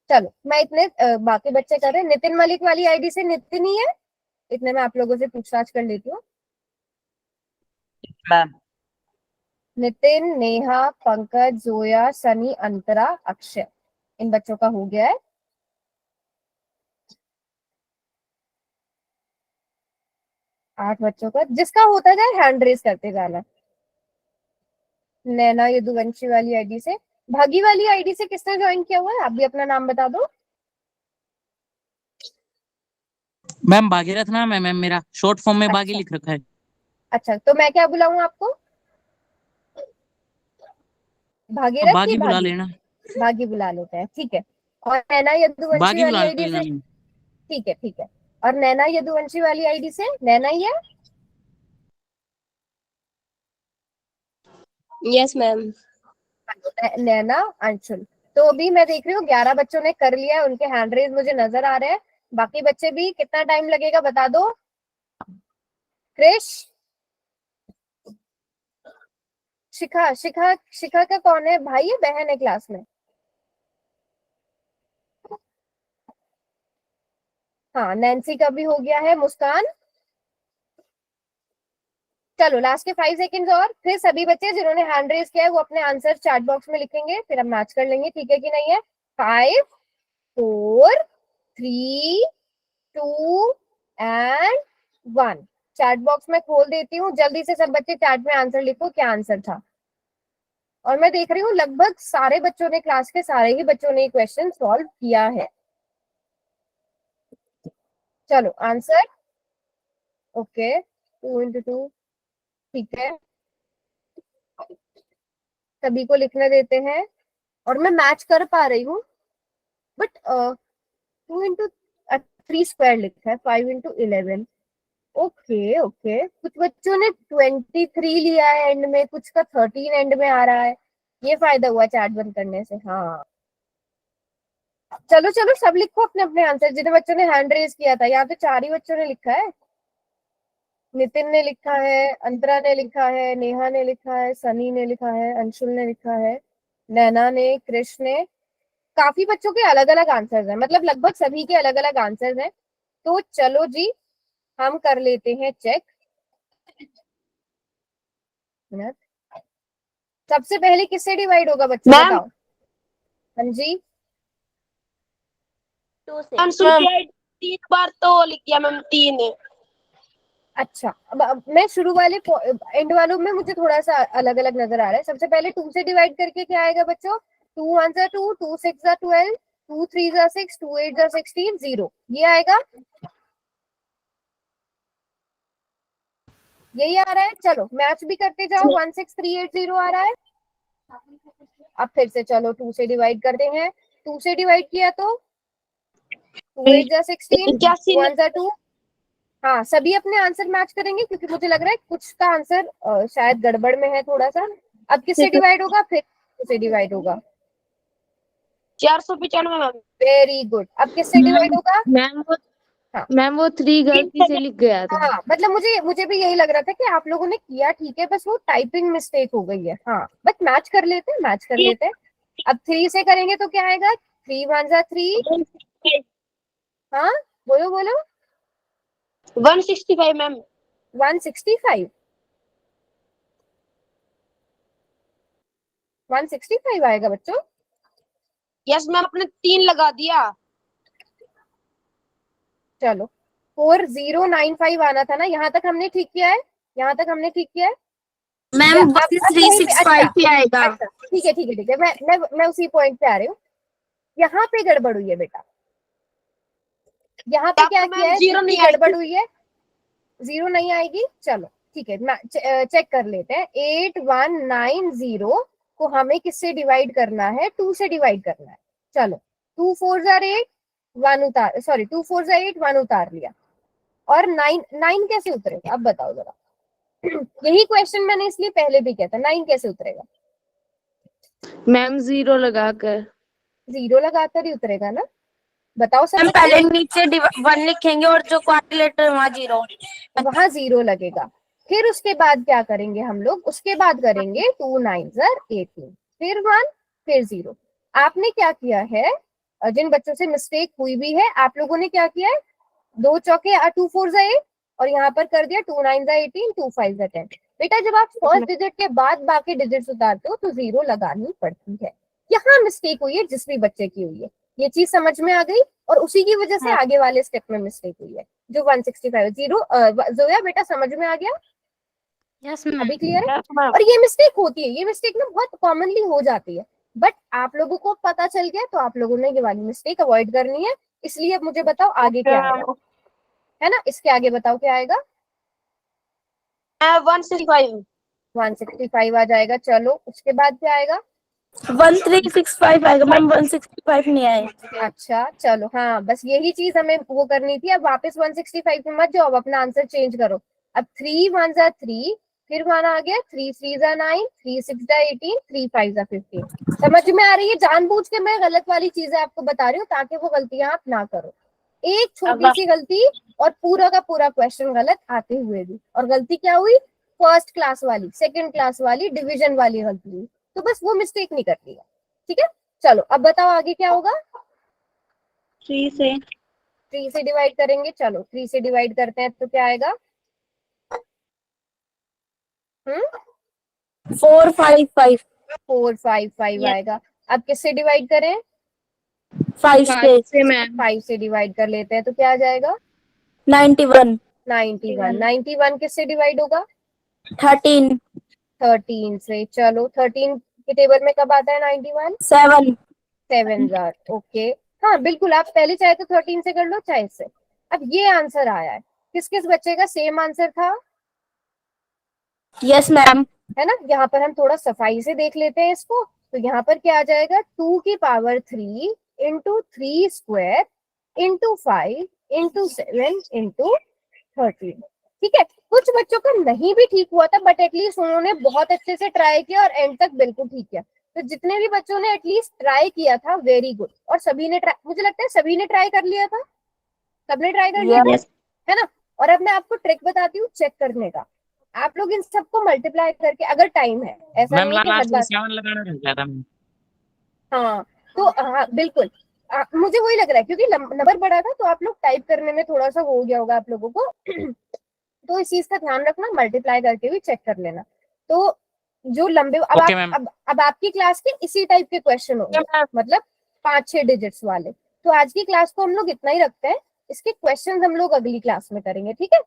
चलो मैं इतने बाकी बच्चे कर रहे हैं। नितिन मलिक वाली आईडी से नितिन ही है, इतने मैं आप लोगों से पूछताछ कर लेती हूँ। मैम। नितिन, नेहा, पंकज, जोया, सनी, अंतरा, अक्षय, इन बच्चों का हो गया है। 8 बच्चों का, जिसका होता जाए हैंड रेज करते जाना। नैना यदुवंशी वाली आईडी से, भागी वाली आईडी से किसने ज्वाइन किया हुआ है? आप भी अपना नाम बता दो। मैम भागीरथ नाम है मैम, मेरा शॉर्ट फॉर्म में बागी अच्छा लिख रखा है। अच्छा, तो मैं क्या बुलाऊं आपको? तो भागीरथ की बागी बुला भागी? लेना। भागी बुला लेते हैं, ठीक है। और नैना यदुवंशी बागी वाली बुला आईडी लेना से? मैम। ठीक है ठीक है। और नैना यदुवंशी वाली आईडी से? नैना ही है? Yes ma'am. नैना, अंशुल। तो अभी मैं देख रही हूँ 11 बच्चों ने कर लिया है, उनके हैंड रेज मुझे नजर आ रहे हैं। बाकी बच्चे भी, कितना टाइम लगेगा बता दो। क्रिश, शिखा, शिखा, शिखा का कौन है, भाई है बहन है क्लास में? हाँ, नैन्सी का भी हो गया है। मुस्कान, चलो लास्ट के 5 सेकेंड्स और फिर सभी बच्चे जिन्होंने हैंड रेज किया है वो अपने आंसर चैट बॉक्स में लिखेंगे, फिर हम मैच कर लेंगे, ठीक है कि नहीं है। 5, 4, 3, 2 एंड 1। चैट बॉक्स में खोल देती हूँ, जल्दी से सब बच्चे चैट में आंसर लिखो, क्या आंसर था। और मैं देख रही हूँ लगभग सारे बच्चों ने, क्लास के सारे ही बच्चों ने क्वेश्चन सॉल्व किया है। चलो आंसर, ओके, 2 into 2, ठीक है, सभी को लिखने देते हैं। और मैं मैच कर पा रही हूँ, बट 2 into 3 स्क्वायर लिखा है, 5 into 11। ओके ओके, कुछ बच्चों ने 23 लिया है एंड में, कुछ का 13 एंड में आ रहा है। ये फायदा हुआ चैट बंद करने से। हाँ चलो चलो, सब लिखो अपने अपने आंसर, जितने बच्चों ने हैंड रेज किया था। यहाँ पे 4 ही बच्चों ने लिखा है। नितिन ने लिखा है, अंतरा ने लिखा है, नेहा ने लिखा है, सनी ने लिखा है, अंशुल ने लिखा है, नैना ने, कृष्ण ने। काफी बच्चों के अलग अलग आंसर्स हैं, मतलब लगभग सभी के अलग अलग आंसर्स हैं। तो चलो जी, हम कर लेते हैं चेक। सबसे पहले किससे डिवाइड होगा बच्चों, मैम। बताओ। हाँ जी, 2 से। अंशुल की आईडी 3 बार तो लिख दिया मैम, 3 है। अच्छा। अब मैं शुरू वाले एंड वालों में मुझे थोड़ा सा अलग अलग नजर आ रहा है। सबसे पहले 2 से डिवाइड करके क्या आएगा बच्चों, 2 1 2, 2 6 12, 2 3 6, 2 8 16, 0, ये आएगा। यही आ रहा है। चलो मैच भी करते जाओ, 1 6 3 8 0 आ रहा है। अब फिर से चलो 2 से डिवाइड करते हैं। 2 से डिवाइड किया तो 2 8 16, 1 2। हाँ, सभी अपने आंसर मैच करेंगे क्योंकि मुझे लग रहा है कुछ का आंसर शायद गड़बड़ में है थोड़ा सा। अब किससे डिवाइड होगा, फिर से डिवाइड होगा। 495 मैम। Very good. अब किससे डिवाइड होगा। मैम वो हाँ मैम वो 3 गलती से लिख गया था। हाँ, मतलब मुझे भी यही लग रहा था कि आप लोगों ने किया ठीक है, बस वो टाइपिंग मिस्टेक हो गई है। हाँ, बस मैच कर लेते हैं, मैच कर लेते हैं। अब 3 से करेंगे तो क्या आएगा, 3 1 3। हाँ बोलो बोलो। 165 मैम। 165, 165 आएगा बच्चों। यस मैम, आपने 3 लगा दिया। चलो 4095 आना था ना, यहाँ तक हमने ठीक किया है, यहाँ तक हमने ठीक किया है। मैम अब कहीं पे, 365 पे आएगा। अच्छा ठीक है ठीक है ठीक है, मैं उसी पॉइंट पे आ रही हूँ। यहाँ पे गड़बड़ हुई है बेटा, यहाँ पे क्या किया है, जीरो नहीं गड़बड़ हुई है, 0 नहीं आएगी। चलो ठीक है, चेक कर लेते हैं। 8190 को हमें किससे डिवाइड करना है, 2 से डिवाइड करना है। चलो 2 4 8, 1 उतार, सॉरी 2 4 8, 1 उतार लिया। और 9 कैसे उतरेगा, अब बताओ जरा। यही क्वेश्चन मैंने इसलिए पहले भी किया था, 9 कैसे उतरेगा। मैम 0 लगाकर। 0 लगाकर ही उतरेगा ना, बताओ सब हम बच्चे। पहले नीचे 1 लिखेंगे और जो क्वाड्रिलेटर वहाँ 0। वहां 0 लगेगा। फिर उसके बाद क्या करेंगे हम लोग, उसके बाद करेंगे 2 9 18, फिर 1, फिर 0। आपने क्या किया है, जिन बच्चों से मिस्टेक हुई भी है, आप लोगों ने क्या किया है, 2 चौके 2 4 8 और यहाँ पर कर दिया 2 9 18, 2 5 10। बेटा जब आप फर्स्ट डिजिट के बाद बाकी डिजिट्स उतारते हो तो 0 लगानी पड़ती है। यहाँ मिस्टेक हुई है जिस भी बच्चे की हुई है, ये चीज समझ में आ गई, और उसी की वजह से आगे वाले स्टेप में मिस्टेक हुई है जो 165 0। जोया बेटा समझ में आ गया, यस अभी क्लियर है। मैम। और ये मिस्टेक होती है, ये मिस्टेक ना बहुत कॉमनली हो जाती है, बट आप लोगों को पता चल गया तो आप लोगों ने ये वाली मिस्टेक अवॉइड करनी है। इसलिए अब मुझे बताओ आगे क्या आएगा, है ना, इसके आगे बताओ क्या आएगा। 165। 165 आ जाएगा। चलो उसके बाद क्या आएगा, 1365 आएगा मैम, 165 नहीं आएगा। अच्छा चलो, हाँ बस यही चीज हमें वो करनी थी। अब वापस 165 पे मत जाओ, अब अपना आंसर चेंज करो। अब 3 1 3, फिर माना आ गया 3 3 9, 3 6 18, 3 5 15। समझ में आ रही है? जानबूझ के मैं गलत वाली चीजें आपको बता रही हूँ ताकि वो गलतियां आप ना करो। एक छोटी सी गलती और पूरा का पूरा क्वेश्चन गलत आते हुए भी। और गलती क्या हुई? फर्स्ट क्लास वाली, सेकंड क्लास वाली, डिवीजन वाली गलती हुई। तो बस वो मिस्टेक नहीं करनी है, ठीक है। चलो अब बताओ आगे क्या होगा। 3 से 3 से डिवाइड करेंगे, चलो 3 से डिवाइड करते हैं तो क्या आएगा? 4 5 5 4 5 5 आएगा। अब किससे डिवाइड करें? 5 से 5 से डिवाइड कर लेते हैं तो क्या आ जाएगा? 91 91। 91 किससे डिवाइड होगा? 13 13 से। चलो 13 के टेबल में कब आता है 91? 7 7 ओके। हाँ बिल्कुल, आप पहले चाहे तो 13 से कर लो चाहे इससे। अब ये आंसर आया है, किस किस बच्चे का सेम आंसर था? यस मैम है ना। यहाँ पर हम थोड़ा सफाई से देख लेते हैं इसको। तो यहाँ पर क्या आ जाएगा? 2 की power 3 into 3 square into 5 into 7 into 13। ठीक है। कुछ बच्चों का नहीं भी ठीक हुआ था बट एटलीस्ट उन्होंने बहुत अच्छे से ट्राई किया और एंड तक बिल्कुल ठीक किया। तो जितने भी बच्चों ने एटलीस्ट ट्राई किया था वेरी गुड। और सभी ने मुझे लगता है सभी ने ट्राई कर लिया था। सबने ट्राई कर लिया था, है ना। और अब मैं आपको ट्रिक बताती हूँ चेक करने का। आप लोग इन सबको मल्टीप्लाई करके, अगर टाइम है, ऐसा मैम नहीं है कि लास्ट हर में बार। 7 लगाना रह गया था मैम। हाँ तो हाँ बिल्कुल, मुझे वही लग रहा है क्योंकि नंबर बड़ा था तो आप लोग टाइप करने में थोड़ा सा हो गया होगा आप लोगों को। तो इस चीज का ध्यान रखना, मल्टीप्लाई करके भी चेक कर लेना। तो जो लंबे अब ओके आप मैम। अब आपकी क्लास के इसी टाइप के क्वेश्चन होंगे, मतलब 5-6 डिजिट्स वाले। तो आज की क्लास को हम लोग इतना ही रखते हैं, इसके क्वेश्चंस हम लोग अगली क्लास में करेंगे, ठीक है।